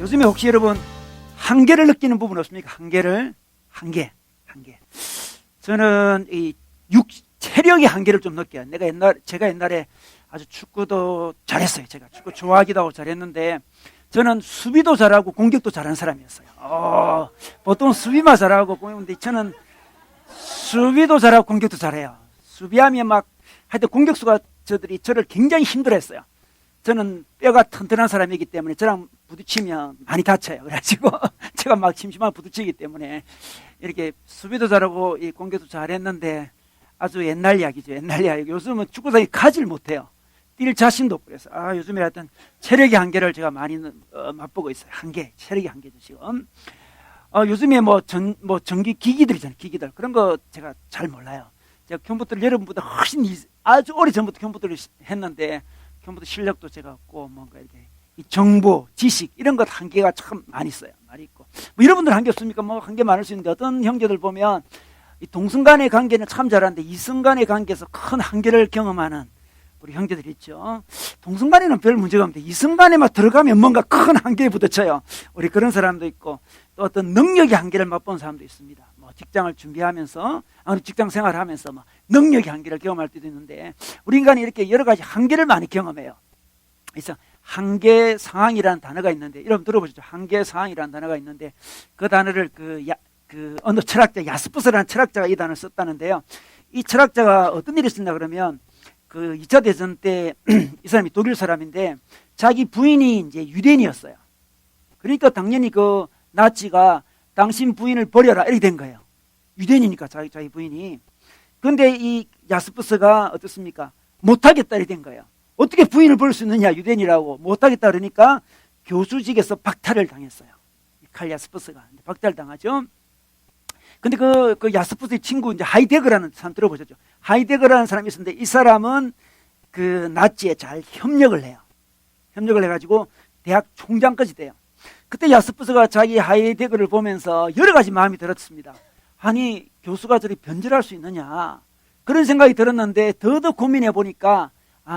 요즘에 혹시 여러분 한계를 느끼는 부분 없습니까? 한계. 저는 이 체력의 한계를 좀 느껴요. 제가 옛날에 아주 축구도 잘했어요. 제가 축구 좋아하기도 하고 잘했는데 저는 수비도 잘하고 공격도 잘하는 사람이었어요. 보통 수비만 잘하고 공격인데 저는 수비도 잘하고 공격도 잘해요. 수비하면 막 하여튼 공격수가 저를 굉장히 힘들어했어요. 저는 뼈가 튼튼한 사람이기 때문에 저랑 부딪히면 많이 다쳐요. 그래가지고 제가 막 심심하게 부딪히기 때문에 이렇게 수비도 잘하고 이 공격도 잘했는데 아주 옛날 이야기죠. 옛날 이야기. 요즘은 축구장에 가지를 못해요. 뛸 자신도 없고 그래서 요즘에 하여튼 체력의 한계를 제가 많이 맛보고 있어요. 체력의 한계죠 지금. 요즘에 전기 기기들이잖아요. 기기들 그런 거 제가 잘 몰라요. 제가 컴퓨터를 여러분보다 훨씬 아주 오래전부터 컴퓨터를 했는데 컴퓨터 실력도 제가 없고 뭔가 이렇게 이 정보, 지식 이런 것 한계가 참 많이 있어요. 많이 있고 여러분들 한계 없습니까? 한계 많을 수 있는데 어떤 형제들 보면 이 동성 간의 관계는 참 잘하는데 이성 간의 관계에서 큰 한계를 경험하는 우리 형제들 있죠. 동성 간에는 별 문제가 없는데 이성 간에만 들어가면 뭔가 큰 한계에 부딪혀요. 우리 그런 사람도 있고 또 어떤 능력의 한계를 맛본 사람도 있습니다. 직장을 준비하면서 직장 생활하면서 능력의 한계를 경험할 때도 있는데 우리 인간이 이렇게 여러 가지 한계를 많이 경험해요. 그래서 한계 상황이라는 단어가 있는데 여러분 들어보셨죠? 한계 상황이라는 단어가 있는데 그 단어를 어느 철학자 야스푸스라는 철학자가 이 단어를 썼다는데요. 이 철학자가 어떤 일을 썼나 그러면 2차 대전 때 이 사람이 독일 사람인데 자기 부인이 이제 유대인이었어요. 그러니까 당연히 나치가 당신 부인을 버려라 이렇게 된 거예요. 유대인이니까 자기 부인이. 그런데 이 야스푸스가 어떻습니까? 못하겠다 이렇게 된 거예요. 어떻게 부인을 버릴 수 있느냐 유대인이라고 못하겠다 그러니까 교수직에서 박탈을 당했어요. 칼 야스푸스가 박탈당하죠. 근데 그 야스푸스의 친구 이제 하이데거라는 사람 들어보셨죠? 하이데거라는 사람이 있었는데 이 사람은 나치에 잘 협력을 해요. 협력을 해가지고 대학 총장까지 돼요. 그때 야스푸스가 자기 하이데거를 보면서 여러 가지 마음이 들었습니다. 아니 교수가 저리 변절할 수 있느냐 그런 생각이 들었는데 더더 고민해 보니까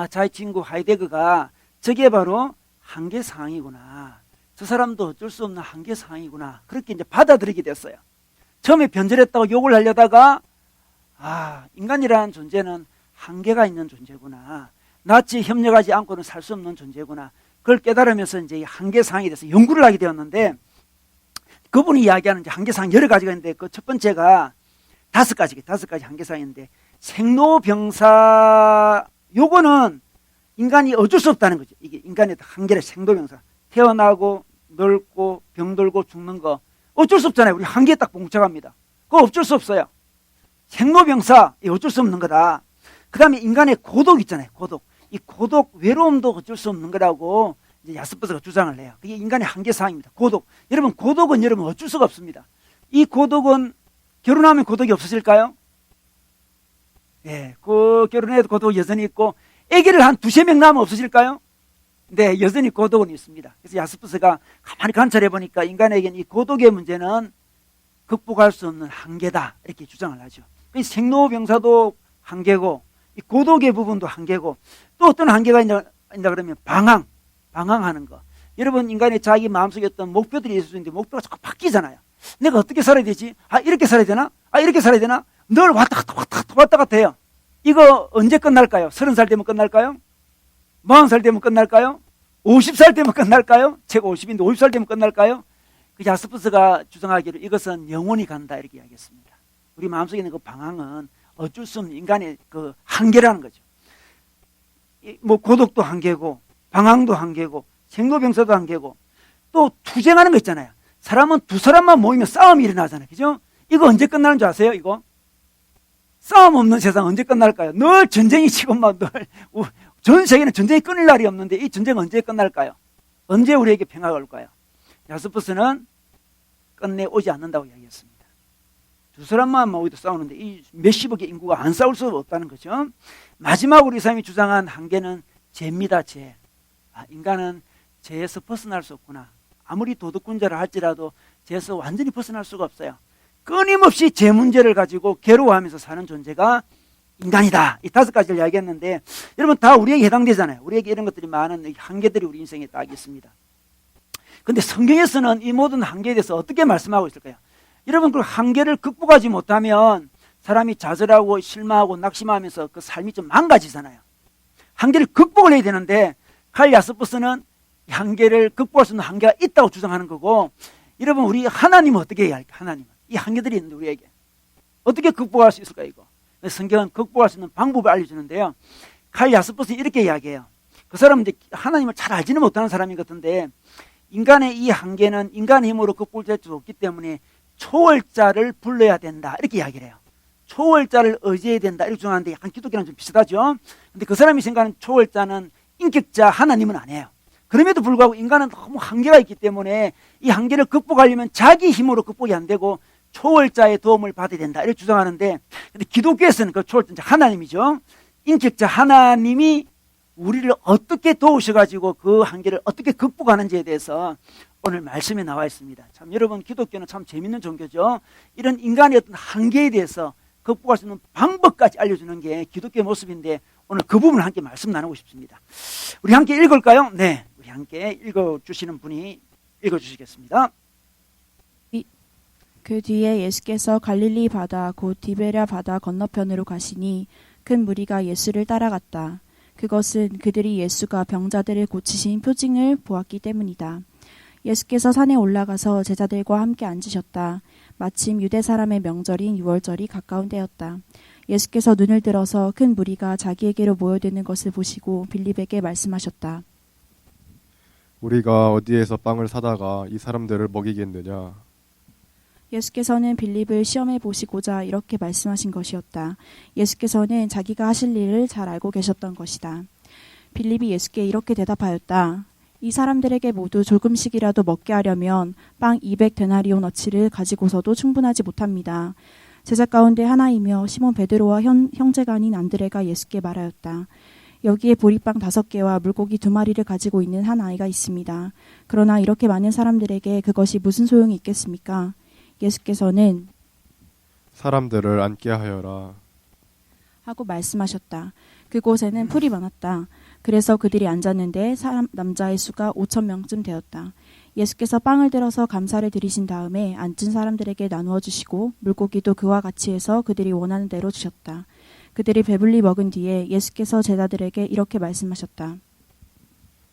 자기 친구 하이데거가 저게 바로 한계사항이구나. 저 사람도 어쩔 수 없는 한계사항이구나. 그렇게 이제 받아들이게 됐어요. 처음에 변절했다고 욕을 하려다가 인간이라는 존재는 한계가 있는 존재구나. 나치에 협력하지 않고는 살 수 없는 존재구나. 그걸 깨달으면서 이제 한계사항에 대해서 연구를 하게 되었는데 그분이 이야기하는 이제 한계사항 여러 가지가 있는데 그 첫 번째가 다섯 가지 한계사항인데 생로병사 요거는 인간이 어쩔 수 없다는 거죠. 이게 인간의 한계를 생로병사 태어나고 늙고 병들고 죽는 거 어쩔 수 없잖아요. 우리 한계에 딱 봉착합니다. 그거 어쩔 수 없어요. 생로병사 어쩔 수 없는 거다. 그 다음에 인간의 고독 있잖아요. 이 고독, 외로움도 어쩔 수 없는 거라고 이제 야스푸스가 주장을 해요. 그게 인간의 한계사항입니다. 고독. 여러분, 고독은 여러분 어쩔 수가 없습니다. 이 고독은 결혼하면 고독이 없으실까요? 예, 결혼해도 고독 여전히 있고, 아기를 한 두세 명 낳으면 없으실까요? 네, 여전히 고독은 있습니다. 그래서 야스푸스가 가만히 관찰해 보니까 인간에게는 이 고독의 문제는 극복할 수 없는 한계다. 이렇게 주장을 하죠. 생로병사도 한계고, 이 고독의 부분도 한계고, 또 어떤 한계가 있나 그러면 방황하는 거. 여러분 인간의 자기 마음속에 어떤 목표들이 있을 수 있는데 목표가 자꾸 바뀌잖아요. 내가 어떻게 살아야 되지? 이렇게 살아야 되나? 이렇게 살아야 되나? 늘 왔다 갔다 해요. 이거 언제 끝날까요? 30살 되면 끝날까요? 40살 되면 끝날까요? 50살 되면 끝날까요? 제가 50인데 50살 되면 끝날까요? 야스푸스가 주장하기로 이것은 영원히 간다 이렇게 이야기했습니다. 우리 마음속에 있는 그 방황은 어쩔 수 없는 인간의 그 한계라는 거죠. 고독도 한계고 방황도 한계고 생로병사도 한계고 또 투쟁하는 거 있잖아요. 사람은 두 사람만 모이면 싸움이 일어나잖아요. 그죠? 이거 언제 끝나는 줄 아세요? 이거? 싸움 없는 세상 언제 끝날까요? 늘 전쟁이 치고 전 세계는 전쟁이 끊을 날이 없는데 이 전쟁 언제 끝날까요? 언제 우리에게 평화가 올까요? 야스푸스는 끝내 오지 않는다고 이야기했습니다. 두 사람만 모이도 싸우는데 이 몇십억의 인구가 안 싸울 수 없다는 거죠. 마지막으로 이 사람이 주장한 한계는 죄입니다. 죄. 인간은 죄에서 벗어날 수 없구나. 아무리 도덕군자를 할지라도 죄에서 완전히 벗어날 수가 없어요. 끊임없이 죄 문제를 가지고 괴로워하면서 사는 존재가 인간이다. 이 다섯 가지를 이야기했는데 여러분 다 우리에게 해당되잖아요. 우리에게 이런 것들이 많은 한계들이 우리 인생에 딱 있습니다. 근데 성경에서는 이 모든 한계에 대해서 어떻게 말씀하고 있을까요? 여러분, 그 한계를 극복하지 못하면 사람이 좌절하고 실망하고 낙심하면서 그 삶이 좀 망가지잖아요. 한계를 극복을 해야 되는데 칼 야스퍼스는 한계를 극복할 수 있는 한계가 있다고 주장하는 거고, 여러분, 우리 하나님은 어떻게 해야 할까? 하나님은 이 한계들이 있는데 우리에게 어떻게 극복할 수 있을까? 이거 성경은 극복할 수 있는 방법을 알려주는데요. 칼 야스퍼스는 이렇게 이야기해요. 그 사람은 이제 하나님을 잘 알지는 못하는 사람인 것 같은데, 인간의 이 한계는 인간의 힘으로 극복될 수 없기 때문에 초월자를 불러야 된다, 이렇게 이야기를 해요. 초월자를 의지해야 된다, 이렇게 주장하는데 약간 기독교랑 좀 비슷하죠. 근데 그 사람이 생각하는 초월자는 인격자 하나님은 아니에요. 그럼에도 불구하고 인간은 너무 한계가 있기 때문에 이 한계를 극복하려면 자기 힘으로 극복이 안 되고 초월자의 도움을 받아야 된다, 이렇게 주장하는데, 근데 기독교에서는 그 초월자 하나님이죠. 인격자 하나님이 우리를 어떻게 도우셔가지고 그 한계를 어떻게 극복하는지에 대해서 오늘 말씀에 나와 있습니다. 참 여러분, 기독교는 참 재밌는 종교죠. 이런 인간의 어떤 한계에 대해서 극복할 수 있는 방법까지 알려주는 게 기독교의 모습인데, 오늘 그 부분을 함께 말씀 나누고 싶습니다. 우리 함께 읽을까요? 네, 우리 함께 읽어주시는 분이 읽어주시겠습니다. 그 뒤에 예수께서 갈릴리 바다 곧 디베랴 바다 건너편으로 가시니 큰 무리가 예수를 따라갔다. 그것은 그들이 예수가 병자들을 고치신 표징을 보았기 때문이다. 예수께서 산에 올라가서 제자들과 함께 앉으셨다. 마침 유대 사람의 명절인 유월절이 가까운 때였다. 예수께서 눈을 들어서 큰 무리가 자기에게로 모여드는 것을 보시고 빌립에게 말씀하셨다. 우리가 어디에서 빵을 사다가 이 사람들을 먹이겠느냐? 예수께서는 빌립을 시험해 보시고자 이렇게 말씀하신 것이었다. 예수께서는 자기가 하실 일을 잘 알고 계셨던 것이다. 빌립이 예수께 이렇게 대답하였다. 이 사람들에게 모두 조금씩이라도 먹게 하려면 빵 200데나리온어치를 가지고서도 충분하지 못합니다. 제자 가운데 하나이며 시몬 베드로와 형제가 아닌 안드레가 예수께 말하였다. 여기에 보리빵 5개와 물고기 2마리를 가지고 있는 한 아이가 있습니다. 그러나 이렇게 많은 사람들에게 그것이 무슨 소용이 있겠습니까? 예수께서는 사람들을 앉게 하여라 하고 말씀하셨다. 그곳에는 풀이 많았다. 그래서 그들이 앉았는데 남자의 수가 5,000명쯤 되었다. 예수께서 빵을 들어서 감사를 드리신 다음에 앉은 사람들에게 나누어 주시고 물고기도 그와 같이 해서 그들이 원하는 대로 주셨다. 그들이 배불리 먹은 뒤에 예수께서 제자들에게 이렇게 말씀하셨다.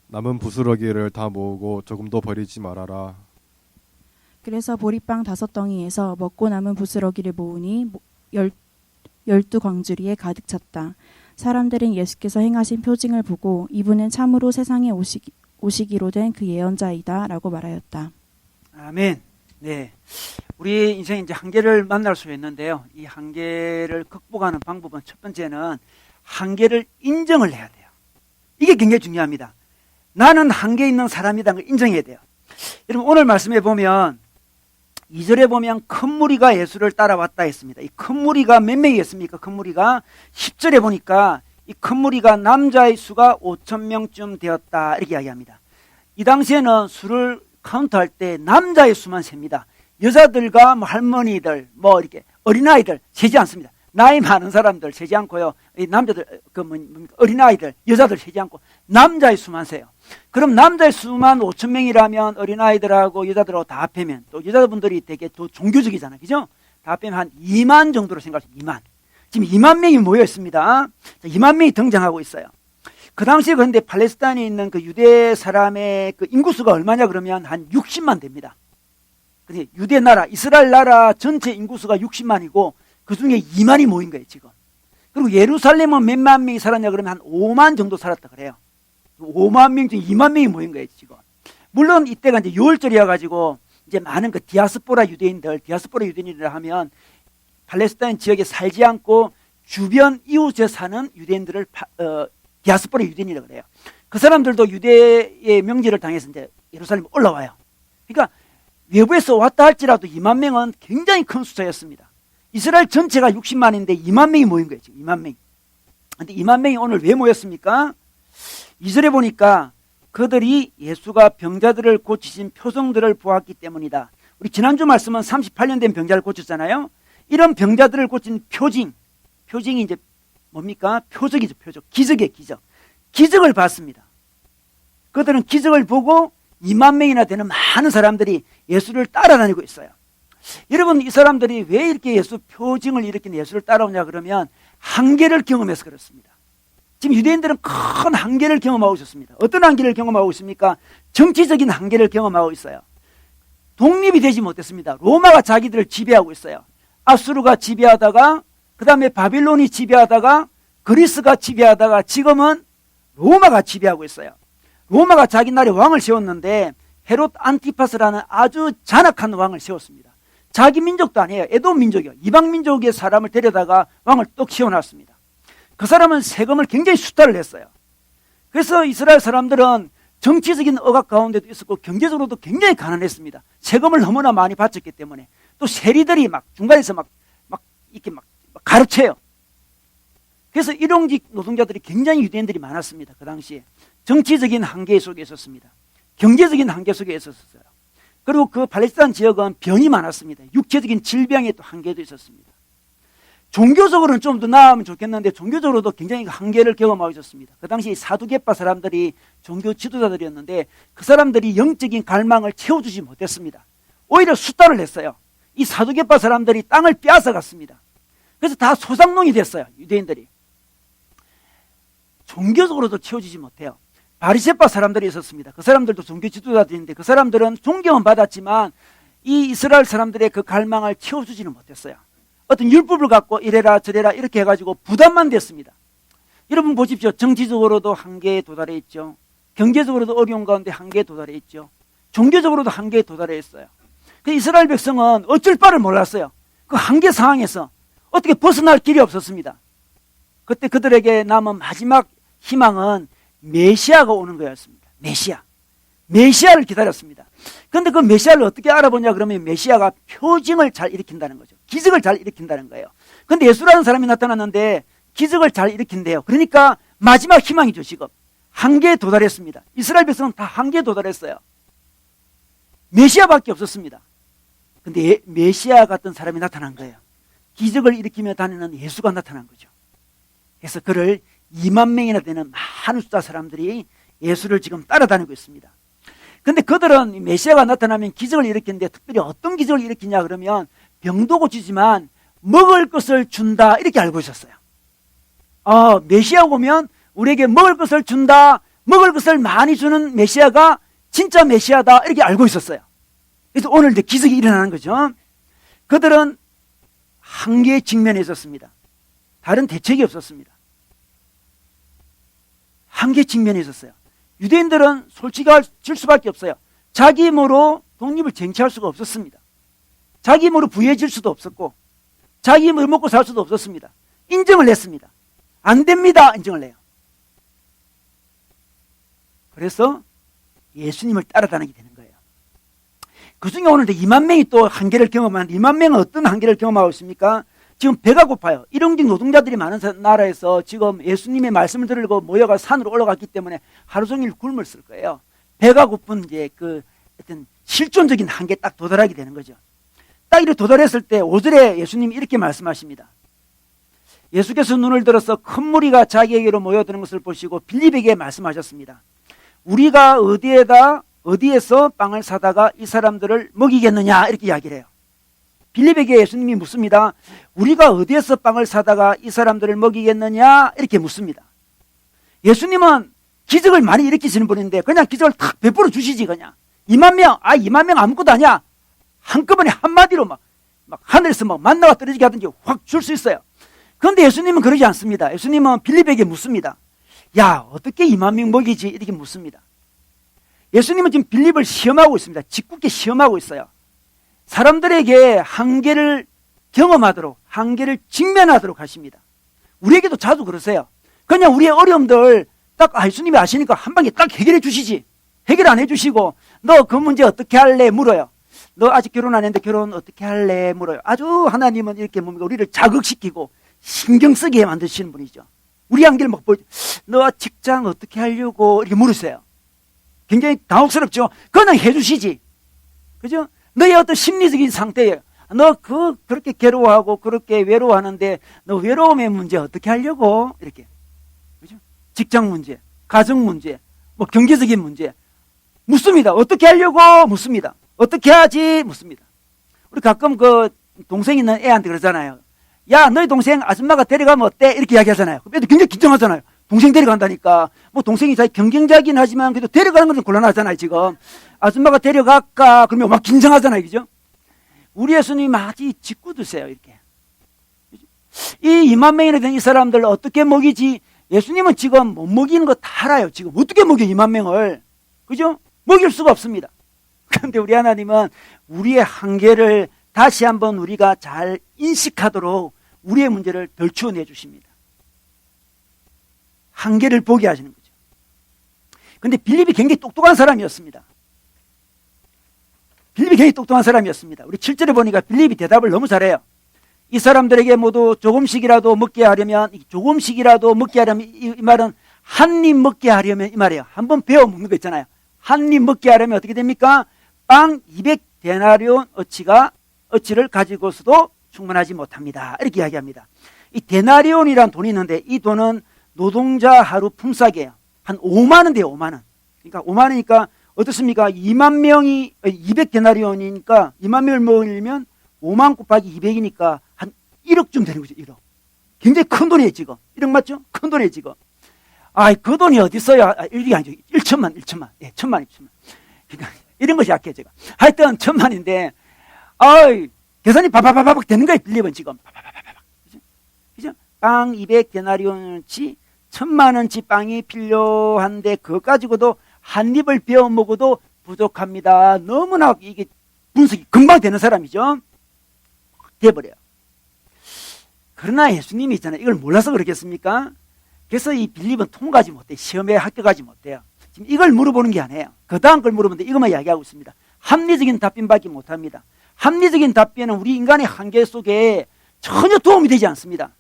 남은 부스러기를 다 모으고 조금도 버리지 말아라. 그래서 보리빵 5덩이에서 먹고 남은 부스러기를 모으니 12광주리에 가득 찼다. 사람들은 예수께서 행하신 표징을 보고 이분은 참으로 세상에 오시기로 된 그 예언자이다 라고 말하였다. 아멘. 네, 우리 인생에 이제 한계를 만날 수 있는데요. 이 한계를 극복하는 방법은 첫 번째는 한계를 인정을 해야 돼요. 이게 굉장히 중요합니다. 나는 한계 있는 사람이라는 걸 인정해야 돼요. 여러분, 오늘 말씀해 보면 2절에 보면 큰 무리가 예수를 따라왔다 했습니다. 이 큰 무리가 몇 명이겠습니까? 큰 무리가 10절에 보니까 이 큰 무리가 남자의 수가 5,000명쯤 되었다, 이렇게 이야기합니다. 이 당시에는 수를 카운트할 때 남자의 수만 셉니다. 여자들과 뭐 할머니들, 뭐 이렇게 어린아이들 세지 않습니다. 나이 많은 사람들 세지 않고요. 이 남자들, 어린아이들, 여자들 세지 않고 남자의 수만 세요. 그럼 남자의 수만 5,000명이라면 어린아이들하고 여자들하고 다 합하면, 또 여자분들이 되게 더 종교적이잖아요. 그죠? 다 합하면 한 2만 정도로 생각하시면 2만. 지금 2만 명이 모여 있습니다. 2만 명이 등장하고 있어요. 그 당시에 그런데 팔레스타인에 있는 그 유대 사람의 그 인구수가 얼마냐 그러면 한 60만 됩니다. 근데 유대 나라, 이스라엘 나라 전체 인구수가 60만이고 그 중에 2만이 모인 거예요, 지금. 그리고 예루살렘은 몇만 명이 살았냐 그러면 한 5만 정도 살았다 그래요. 5만 명 중에 2만 명이 모인 거예요, 지금. 물론 이때가 이제 6월절이어가지고 이제 많은 그 디아스포라 유대인이라 하면 팔레스타인 지역에 살지 않고 주변 이웃에 사는 유대인들을 디아스포라 유대인이라고 그래요. 그 사람들도 유대의 명제를 당해서 이제 예루살렘에 올라와요. 그러니까 외부에서 왔다 할지라도 2만 명은 굉장히 큰 숫자였습니다. 이스라엘 전체가 60만인데 2만 명이 모인 거예요, 지금 2만 명이. 근데 2만 명이 오늘 왜 모였습니까? 2절에 보니까 그들이 예수가 병자들을 고치신 표정들을 보았기 때문이다. 우리 지난주 말씀은 38년 된 병자를 고쳤잖아요. 이런 병자들을 고친 표징이 이제 뭡니까? 표적이죠, 표적. 기적이에요, 기적. 기적을 봤습니다. 그들은 기적을 보고 2만 명이나 되는 많은 사람들이 예수를 따라다니고 있어요. 여러분, 이 사람들이 왜 이렇게 예수 표징을 일으킨 예수를 따라오냐 그러면 한계를 경험해서 그렇습니다. 지금 유대인들은 큰 한계를 경험하고 있었습니다. 어떤 한계를 경험하고 있습니까? 정치적인 한계를 경험하고 있어요. 독립이 되지 못했습니다. 로마가 자기들을 지배하고 있어요. 아수르가 지배하다가, 그 다음에 바빌론이 지배하다가, 그리스가 지배하다가, 지금은 로마가 지배하고 있어요. 로마가 자기 나라에 왕을 세웠는데 헤롯 안티파스라는 아주 잔악한 왕을 세웠습니다. 자기 민족도 아니에요. 에돔 민족이요. 이방 민족의 사람을 데려다가 왕을 떡 세워놨습니다. 그 사람은 세금을 굉장히 수탈을 했어요. 그래서 이스라엘 사람들은 정치적인 억압 가운데도 있었고 경제적으로도 굉장히 가난했습니다. 세금을 너무나 많이 바쳤기 때문에. 또 세리들이 막 중간에서 막 이렇게 막 가르쳐요. 그래서 일용직 노동자들이 굉장히 유대인들이 많았습니다. 그 당시에. 정치적인 한계 속에 있었습니다. 경제적인 한계 속에 있었어요. 그리고 그 팔레스타인 지역은 병이 많았습니다. 육체적인 질병의 또 한계도 있었습니다. 종교적으로는 좀 더 나으면 좋겠는데 종교적으로도 굉장히 한계를 경험하고 있었습니다. 그 당시 사두개파 사람들이 종교 지도자들이었는데 그 사람들이 영적인 갈망을 채워주지 못했습니다. 오히려 수탈을 했어요. 이 사두개파 사람들이 땅을 빼앗아갔습니다. 그래서 다 소상농이 됐어요. 유대인들이. 종교적으로도 채워지지 못해요. 바리새파 사람들이 있었습니다. 그 사람들도 종교 지도자들인데 그 사람들은 존경은 받았지만 이 이스라엘 사람들의 그 갈망을 채워주지는 못했어요. 어떤 율법을 갖고 이래라 저래라 이렇게 해가지고 부담만 됐습니다. 여러분 보십시오. 정치적으로도 한계에 도달해 있죠. 경제적으로도 어려운 가운데 한계에 도달해 있죠. 종교적으로도 한계에 도달해 있어요. 그 이스라엘 백성은 어쩔 바를 몰랐어요. 그 한계 상황에서 어떻게 벗어날 길이 없었습니다. 그때 그들에게 남은 마지막 희망은 메시아가 오는 거였습니다. 메시아를 기다렸습니다. 그런데 그 메시아를 어떻게 알아보냐 그러면 메시아가 표징을 잘 일으킨다는 거죠. 기적을 잘 일으킨다는 거예요. 그런데 예수라는 사람이 나타났는데 기적을 잘 일으킨대요. 그러니까 마지막 희망이죠. 지금 한계에 도달했습니다. 이스라엘 백성은 다 한계에 도달했어요. 메시아밖에 없었습니다. 그런데 메시아 같은 사람이 나타난 거예요. 기적을 일으키며 다니는 예수가 나타난 거죠. 그래서 그를 2만 명이나 되는 많은 숫자 사람들이 예수를 지금 따라다니고 있습니다. 근데 그들은 메시아가 나타나면 기적을 일으키는데 특별히 어떤 기적을 일으키냐 그러면 병도 고치지만 먹을 것을 준다 이렇게 알고 있었어요. 메시아가 오면 우리에게 먹을 것을 준다, 먹을 것을 많이 주는 메시아가 진짜 메시아다 이렇게 알고 있었어요. 그래서 오늘 이제 기적이 일어나는 거죠. 그들은 한계에 직면해 있었습니다. 다른 대책이 없었습니다. 한계 직면에 있었어요. 유대인들은 솔직해질 수밖에 없어요. 자기 힘으로 독립을 쟁취할 수가 없었습니다. 자기 힘으로 부유해질 수도 없었고 자기 힘으로 먹고 살 수도 없었습니다. 인정을 했습니다. 안 됩니다. 인정을 해요. 그래서 예수님을 따라다니게 되는 거예요. 그중에 오늘 2만 명이 또 한계를 경험하는데 2만 명은 어떤 한계를 경험하고 있습니까? 지금 배가 고파요. 일용직 노동자들이 많은 나라에서 지금 예수님의 말씀을 들으려고 모여가 산으로 올라갔기 때문에 하루 종일 굶을 쓸 거예요. 배가 고픈 이제 그 어떤 실존적인 한계에 딱 도달하게 되는 거죠. 딱 이렇게 도달했을 때 5절에 예수님이 이렇게 말씀하십니다. 예수께서 눈을 들어서 큰 무리가 자기에게로 모여드는 것을 보시고 빌립에게 말씀하셨습니다. 우리가 어디에서 빵을 사다가 이 사람들을 먹이겠느냐 이렇게 이야기를 해요. 빌립에게 예수님이 묻습니다. 우리가 어디에서 빵을 사다가 이 사람들을 먹이겠느냐 이렇게 묻습니다. 예수님은 기적을 많이 일으키시는 분인데 그냥 기적을 탁 베풀어 주시지 그냥. 2만 명 아무것도 아니야. 한꺼번에 한마디로 막 하늘에서 막 만나가 떨어지게 하든지 확 줄 수 있어요. 그런데 예수님은 그러지 않습니다. 예수님은 빌립에게 묻습니다. 야, 어떻게 2만 명 먹이지? 이렇게 묻습니다. 예수님은 지금 빌립을 시험하고 있습니다. 짓궂게 시험하고 있어요. 사람들에게 한계를 경험하도록, 한계를 직면하도록 하십니다. 우리에게도 자주 그러세요. 그냥 우리의 어려움들 딱 예수님이 아시니까 한 방에 딱 해결해 주시지. 해결 안 해주시고 너 그 문제 어떻게 할래? 물어요. 너 아직 결혼 안 했는데 결혼 어떻게 할래? 물어요. 아주 하나님은 이렇게 뭡니까? 우리를 자극시키고 신경 쓰게 만드시는 분이죠. 우리 한계를 막 보여줘. 너 직장 어떻게 하려고 이렇게 물으세요. 굉장히 당혹스럽죠. 그냥 해주시지. 그죠? 너의 어떤 심리적인 상태에 너 그렇게 괴로워하고 그렇게 외로워하는데 너 외로움의 문제 어떻게 하려고 이렇게. 그죠? 직장 문제, 가정 문제, 뭐 경제적인 문제. 묻습니다. 어떻게 하려고? 묻습니다. 어떻게 하지? 묻습니다. 우리 가끔 그 동생 있는 애한테 그러잖아요. 야, 너희 동생 아줌마가 데려가면 어때? 이렇게 이야기하잖아요. 애들 굉장히 긴장하잖아요. 동생 데려간다니까. 뭐 동생이 자기 경쟁자긴 하지만 그래도 데려가는 건 좀 곤란하잖아요, 지금. 아줌마가 데려갈까? 그러면 막 긴장하잖아요, 그죠? 우리 예수님이 아주 짓궂으세요, 이렇게. 이 2만 명이나 된 이 사람들 어떻게 먹이지? 예수님은 지금 못 먹이는 거 다 알아요. 지금 어떻게 먹여 2만 명을. 그죠? 먹일 수가 없습니다. 그런데 우리 하나님은 우리의 한계를 다시 한번 우리가 잘 인식하도록 우리의 문제를 덜추어내 주십니다. 한계를 보게 하시는 거죠. 그런데 빌립이 굉장히 똑똑한 사람이었습니다. 빌립이 굉장히 똑똑한 사람이었습니다. 우리 7절에 보니까 빌립이 대답을 너무 잘해요. 이 사람들에게 모두 조금씩이라도 먹게 하려면, 조금씩이라도 먹게 하려면, 이 말은 한 입 먹게 하려면 이 말이에요. 한번 배워 먹는 거 있잖아요. 한 입 먹게 하려면 어떻게 됩니까? 빵 200데나리온 어치를 가지고서도 충분하지 못합니다. 이렇게 이야기합니다. 이 데나리온이라는 돈이 있는데 이 돈은 노동자 하루 품삯이에요. 한 5만 원 돼요, 5만 원. 그러니까 5만 원이니까 어떻습니까? 2만 명이 200데나리온이니까 2만 명을 먹으려면 5만 곱하기 200이니까 한 1억쯤 되는 거죠, 1억. 굉장히 큰 돈이에요, 지금. 1억 맞죠? 큰 돈이에요, 지금. 아, 그 돈이 어디 있어요? 1억이 아니죠. 1천만. 예, 1천만. 그러니까 이런 것이 약해요, 제가. 하여튼 1천만인데, 계산이 바바바박 되는 거예요, 빌립은 지금. 바바바바박. 그죠? 빵 200데나리온치 1,000만 원치 빵이 필요한데, 그거 가지고도 한 입을 베어 먹어도 부족합니다. 너무나 이게 분석이 금방 되는 사람이죠. 돼버려요. 그러나 예수님이 있잖아요. 이걸 몰라서 그렇겠습니까? 그래서 이 빌립은 통과하지 못해요. 시험에 합격하지 못해요. 지금 이걸 물어보는 게 아니에요. 그 다음 걸 물어보는데 이것만 이야기하고 있습니다. 합리적인 답변밖에 못합니다. 합리적인 답변은 우리 인간의 한계 속에 전혀 도움이 되지 않습니다.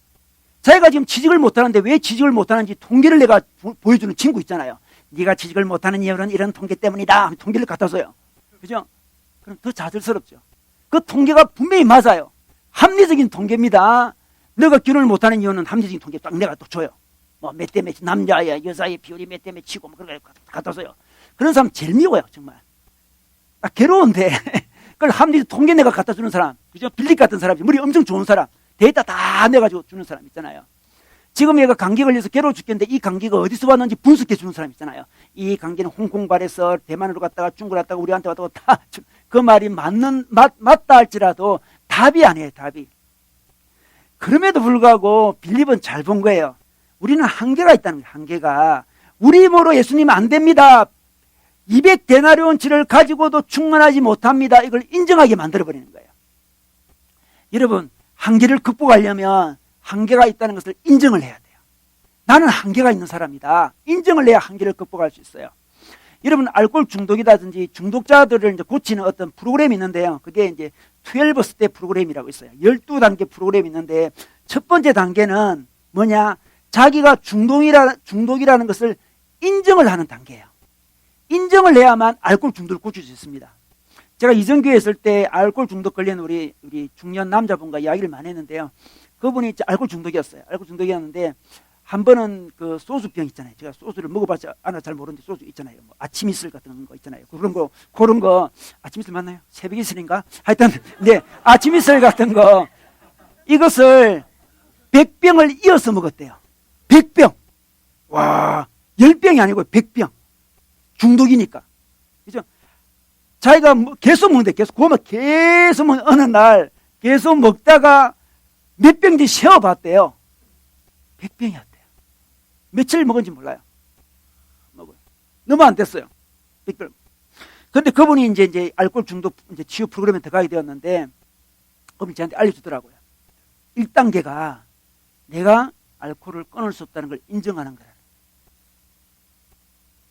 자기가 지금 취직을 못하는데 왜 취직을 못하는지 통계를 내가 보여주는 친구 있잖아요. 네가 취직을 못하는 이유는 이런 통계 때문이다. 통계를 갖다 줘요. 그죠? 그럼 더 좌절스럽죠. 그 통계가 분명히 맞아요. 합리적인 통계입니다. 너가 결혼을 못하는 이유는 합리적인 통계 딱 내가 또 줘요. 뭐 몇 대 몇 남자야 여자의 비율이 몇 대 몇이고 뭐 그런 거 갖다 줘요. 그런 사람 제일 미워요, 정말. 괴로운데 그걸 합리적 통계 내가 갖다 주는 사람, 그죠? 빌립 같은 사람이 머리 엄청 좋은 사람, 데이터 다 내가지고 주는 사람 있잖아요. 지금 얘가 감기 걸려서 괴로워 죽겠는데 이 감기가 어디서 왔는지 분석해 주는 사람 있잖아요. 이 감기는 홍콩 발에서 대만으로 갔다가 중국 갔다가 우리한테 왔다가 다 그 말이 맞다 할지라도 답이 아니에요, 답이. 그럼에도 불구하고 빌립은 잘 본 거예요. 우리는 한계가 있다는 거예요, 한계가. 우리 힘으로 예수님 안 됩니다. 200데나리온치를 가지고도 충만하지 못합니다. 이걸 인정하게 만들어버리는 거예요. 여러분, 한계를 극복하려면 한계가 있다는 것을 인정을 해야 돼요. 나는 한계가 있는 사람이다. 인정을 해야 한계를 극복할 수 있어요. 여러분, 알코올 중독이라든지 중독자들을 이제 고치는 어떤 프로그램이 있는데요. 그게 이제 12스텝 프로그램이라고 있어요. 12단계 프로그램이 있는데 첫 번째 단계는 뭐냐? 자기가 중독이라는 것을 인정을 하는 단계예요. 인정을 해야만 알코올 중독을 고칠 수 있습니다. 제가 이전교회 있을 때 알코올 중독 걸린 우리 중년 남자분과 이야기를 많이 했는데요. 그분이 알코올 중독이었어요. 알코올 중독이었는데 한 번은 그 소주병 있잖아요. 제가 소주를 먹어봤지 않아 잘 모르는데 소주 있잖아요. 뭐 아침 이슬 같은 거 있잖아요. 그런 거 아침 이슬 맞나요? 새벽 이슬인가? 하여튼 네, 아침 이슬 같은 거 이것을 100병을 이어서 먹었대요. 100병. 와, 10병이 아니고 100병. 중독이니까. 그죠? 자기가 계속 먹는데 계속 어느 날 계속 먹다가 몇 병인지 세어봤대요. 100병이었대요. 며칠 먹은지 몰라요. 먹어요. 너무 안 됐어요. 100병. 근데 그분이 이제 알코올 중독 치유 프로그램에 들어가게 되었는데, 그분이 저한테 알려주더라고요. 1단계가 내가 알코올을 끊을 수 없다는 걸 인정하는 거라.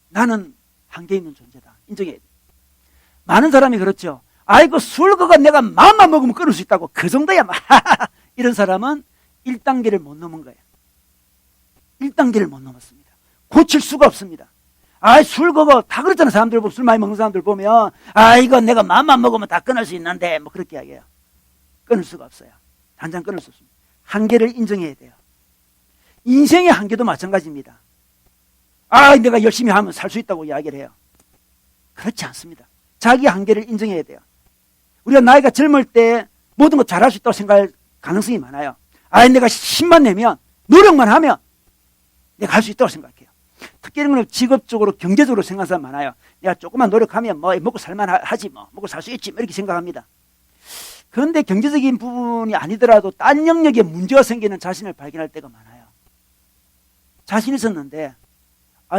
나는 한계 있는 존재다. 인정해야 돼. 많은 사람이 그렇죠. 아이고, 술 그거 내가 마음만 먹으면 끊을 수 있다고. 그 정도야. 이런 사람은 1단계를 못 넘은 거예요. 1단계를 못 넘었습니다. 고칠 수가 없습니다. 술 그거 다 그렇잖아요. 사람들 보면, 술 많이 먹는 사람들 보면, 이거 내가 마음만 먹으면 다 끊을 수 있는데, 뭐 그렇게 이야기해요. 끊을 수가 없어요. 당장 끊을 수 없습니다. 한계를 인정해야 돼요. 인생의 한계도 마찬가지입니다. 내가 열심히 하면 살 수 있다고 이야기를 해요. 그렇지 않습니다. 자기 한계를 인정해야 돼요. 우리가 나이가 젊을 때 모든 거 잘할 수 있다고 생각할 가능성이 많아요. 내가 힘만 내면, 노력만 하면 내가 할 수 있다고 생각해요. 특히 이런 건 직업적으로, 경제적으로 생각하는 사람 많아요. 내가 조금만 노력하면 먹고 살만 하지 먹고 살 수 있지 이렇게 생각합니다. 그런데 경제적인 부분이 아니더라도 딴 영역에 문제가 생기는 자신을 발견할 때가 많아요. 자신 있었는데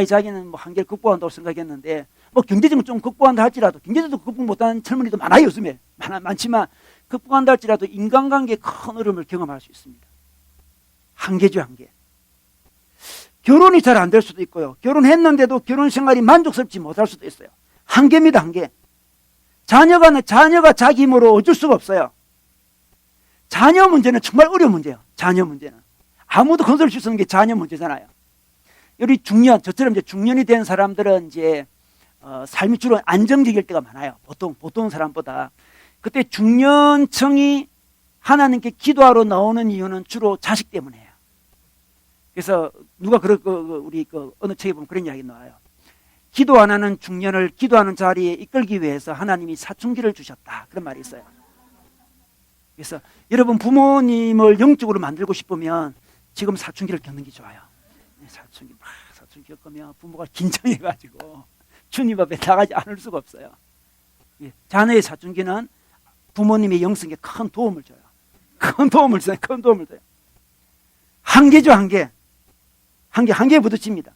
자기는 한계를 극복한다고 생각했는데 경제적으로 좀 극복한다 할지라도 경제적으로 극복 못하는 젊은이도 많아요. 요즘에 많지만 극복한다 할지라도 인간관계에 큰 어려움을 경험할 수 있습니다. 한계죠, 한계. 결혼이 잘 안 될 수도 있고요. 결혼했는데도 결혼 생활이 만족스럽지 못할 수도 있어요. 한계입니다, 한계. 자녀가 자기 힘으로 어쩔 수가 없어요. 자녀 문제는 정말 어려운 문제예요. 자녀 문제는. 아무도 건설 수 없는 게 자녀 문제잖아요. 우리 저처럼 이제 중년이 된 사람들은 이제, 삶이 주로 안정적일 때가 많아요. 보통 사람보다. 그때 중년층이 하나님께 기도하러 나오는 이유는 주로 자식 때문이에요. 그래서 누가 우리 어느 책에 보면 그런 이야기 나와요. 기도 안 하는 중년을 기도하는 자리에 이끌기 위해서 하나님이 사춘기를 주셨다. 그런 말이 있어요. 그래서 여러분 부모님을 영적으로 만들고 싶으면 지금 사춘기를 겪는 게 좋아요. 사춘기 겪으면 부모가 긴장해가지고 주님 앞에 나가지 않을 수가 없어요. 자녀의 사춘기는 부모님의 영성에 큰 도움을 줘요. 큰 도움을 줘요. 한계죠, 한계. 한계에 부딪힙니다.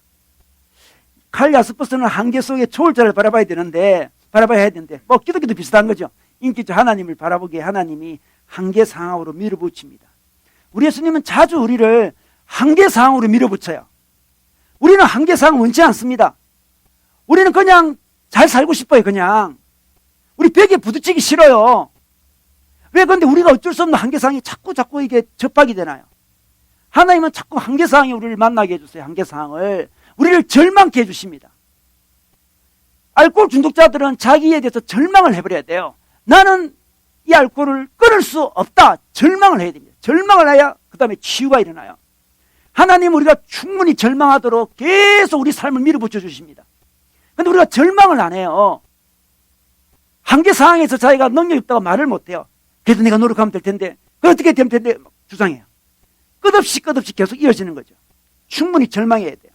칼 야스퍼스는 한계 속에 초월자를 바라봐야 해야 되는데, 기독교도 비슷한 거죠. 인격적 하나님을 바라보기에 하나님이 한계 상황으로 밀어붙입니다. 우리 예수님은 자주 우리를 한계 상황으로 밀어붙여요. 우리는 한계 상황 원치 않습니다. 우리는 그냥 잘 살고 싶어요, 그냥. 우리 벽에 부딪히기 싫어요. 왜 근데 우리가 어쩔 수 없는 한계 상황이 자꾸 이게 접하게 되나요? 하나님은 자꾸 한계 상황에 우리를 만나게 해주세요. 한계 상황을. 우리를 절망케 해주십니다. 알코올 중독자들은 자기에 대해서 절망을 해버려야 돼요. 나는 이 알코올을 끊을 수 없다. 절망을 해야 됩니다. 절망을 해야 그 다음에 치유가 일어나요. 하나님은 우리가 충분히 절망하도록 계속 우리 삶을 밀어붙여 주십니다. 그런데 우리가 절망을 안 해요. 한계 상황에서 자기가 능력이 없다고 말을 못해요. 그래도 내가 노력하면 될 텐데, 어떻게 되면 텐데 주장해요. 끝없이 계속 이어지는 거죠. 충분히 절망해야 돼요.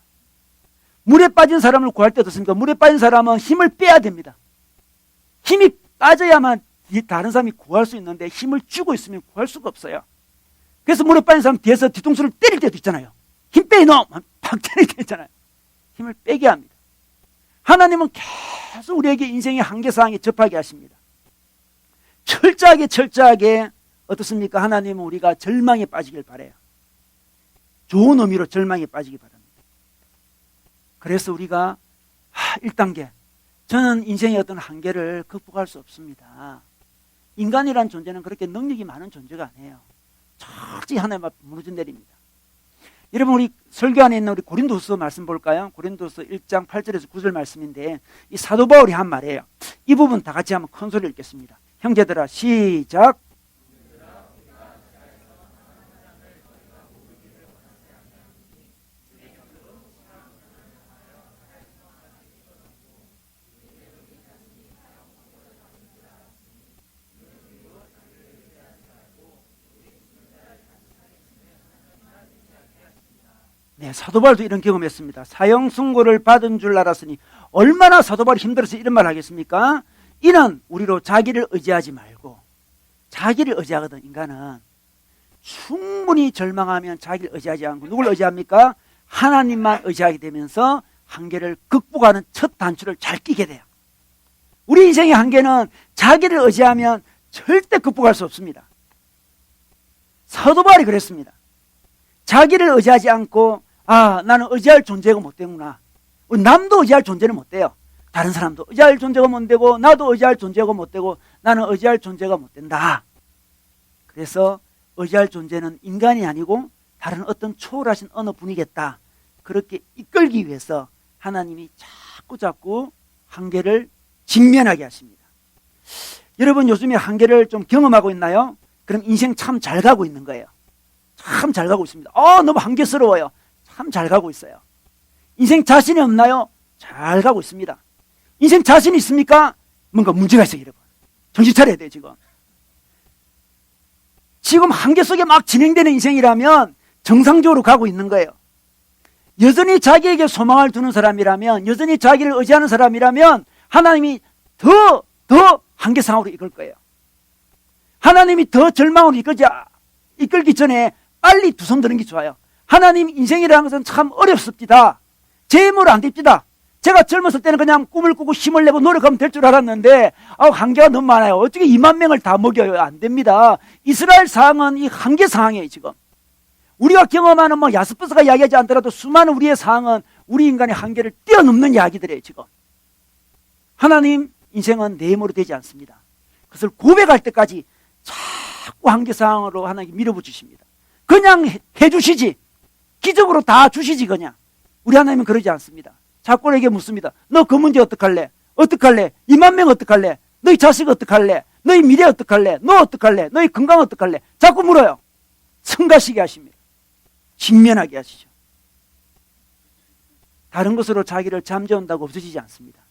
물에 빠진 사람을 구할 때 어떻습니까? 물에 빠진 사람은 힘을 빼야 됩니다. 힘이 빠져야만 다른 사람이 구할 수 있는데 힘을 주고 있으면 구할 수가 없어요. 그래서 물에 빠진 사람 뒤에서 뒤통수를 때릴 때도 있잖아요. 힘 빼 이놈! 팍 때릴 때 있잖아요. 힘을 빼게 합니다. 하나님은 계속 우리에게 인생의 한계사항에 접하게 하십니다. 철저하게 어떻습니까? 하나님은 우리가 절망에 빠지길 바라요. 좋은 의미로 절망에 빠지기 바랍니다. 그래서 우리가 1단계, 저는 인생의 어떤 한계를 극복할 수 없습니다. 인간이란 존재는 그렇게 능력이 많은 존재가 아니에요. 철저히 하나님 앞에 무너져 내립니다. 여러분, 우리 설교 안에 있는 우리 고린도서 말씀 볼까요? 고린도서 1장 8절에서 9절 말씀인데, 이 사도 바울이 한 말이에요. 이 부분 다 같이 한번 큰 소리를 읽겠습니다. 형제들아, 시작. 네, 사도 바울도 이런 경험했습니다. 사형 선고를 받은 줄 알았으니 얼마나 사도 바울이 힘들어서 이런 말 하겠습니까? 이는 우리로 자기를 의지하지 말고, 자기를 의지하거든. 인간은 충분히 절망하면 자기를 의지하지 않고 누굴 의지합니까? 하나님만 의지하게 되면서 한계를 극복하는 첫 단추를 잘 끼게 돼요. 우리 인생의 한계는 자기를 의지하면 절대 극복할 수 없습니다. 사도 바울이 그랬습니다. 자기를 의지하지 않고, 나는 의지할 존재가 못 되구나. 남도 의지할 존재는 못 돼요. 다른 사람도 의지할 존재가 못 되고, 나도 의지할 존재가 못 되고, 나는 의지할 존재가 못 된다. 그래서 의지할 존재는 인간이 아니고 다른 어떤 초월하신 어느 분이겠다. 그렇게 이끌기 위해서 하나님이 자꾸 한계를 직면하게 하십니다. 여러분, 요즘에 한계를 좀 경험하고 있나요? 그럼 인생 참 잘 가고 있는 거예요. 참 잘 가고 있습니다. 너무 한계스러워요. 참 잘 가고 있어요. 인생 자신이 없나요? 잘 가고 있습니다. 인생 자신 있습니까? 뭔가 문제가 있어요, 여러분. 정신 차려야 돼요, 지금. 지금 한계 속에 막 진행되는 인생이라면 정상적으로 가고 있는 거예요. 여전히 자기에게 소망을 두는 사람이라면, 여전히 자기를 의지하는 사람이라면 하나님이 더 한계 상황으로 이끌 거예요. 하나님이 더 절망으로 이끌기 전에 빨리 두 손 드는 게 좋아요. 하나님, 인생이라는 것은 참 어렵습니다. 제 힘으로 안 됩니다. 제가 젊었을 때는 그냥 꿈을 꾸고 힘을 내고 노력하면 될 줄 알았는데 한계가 너무 많아요. 어떻게 2만 명을 다 먹여요? 안 됩니다. 이스라엘 상황은 이 한계 상황이에요, 지금. 우리가 경험하는 야스퍼스가 이야기하지 않더라도 수많은 우리의 상황은 우리 인간의 한계를 뛰어넘는 이야기들이에요, 지금. 하나님, 인생은 내 힘으로 되지 않습니다. 그것을 고백할 때까지 자꾸 한계 상황으로 하나님께 밀어붙이십니다. 그냥 해주시지. 기적으로 다 주시지, 그냥. 우리 하나님은 그러지 않습니다. 자꾸 내게 묻습니다. 너 그 문제 어떡할래? 어떡할래? 2만 명 어떡할래? 너희 자식 어떡할래? 너희 미래 어떡할래? 너 어떡할래? 너희 건강 어떡할래? 자꾸 물어요. 성가시게 하십니다. 직면하게 하시죠. 다른 것으로 자기를 잠재운다고 없어지지 않습니다.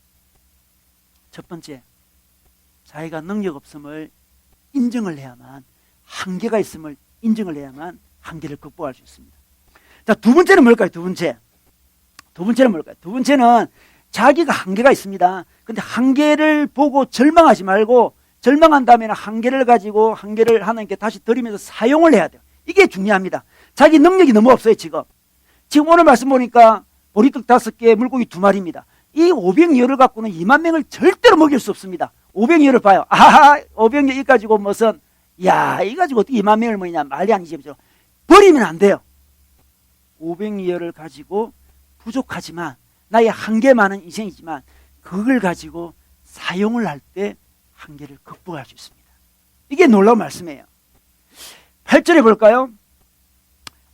첫 번째, 자기가 능력 없음을 인정을 해야만, 한계가 있음을 인정을 해야만 한계를 극복할 수 있습니다. 자, 두 번째는 뭘까요? 두 번째는 뭘까요? 두 번째는 자기가 한계가 있습니다. 근데 한계를 보고 절망하지 말고, 절망한 다음에는 한계를 가지고 한계를 하나님께 다시 드리면서 사용을 해야 돼요. 이게 중요합니다. 자기 능력이 너무 없어요, 지금. 지금 오늘 말씀 보니까 보리떡 5개, 물고기 2마리입니다. 이 500여를 갖고는 2만 명을 절대로 먹일 수 없습니다. 500여를 봐요. 500여 이 가지고 무슨, 이 가지고 어떻게 2만 명을 먹이냐. 말이 아니지. 버리면 안 돼요. 500여를 가지고 부족하지만, 나의 한계 많은 인생이지만, 그걸 가지고 사용을 할 때 한계를 극복할 수 있습니다. 이게 놀라운 말씀이에요. 8절에 볼까요?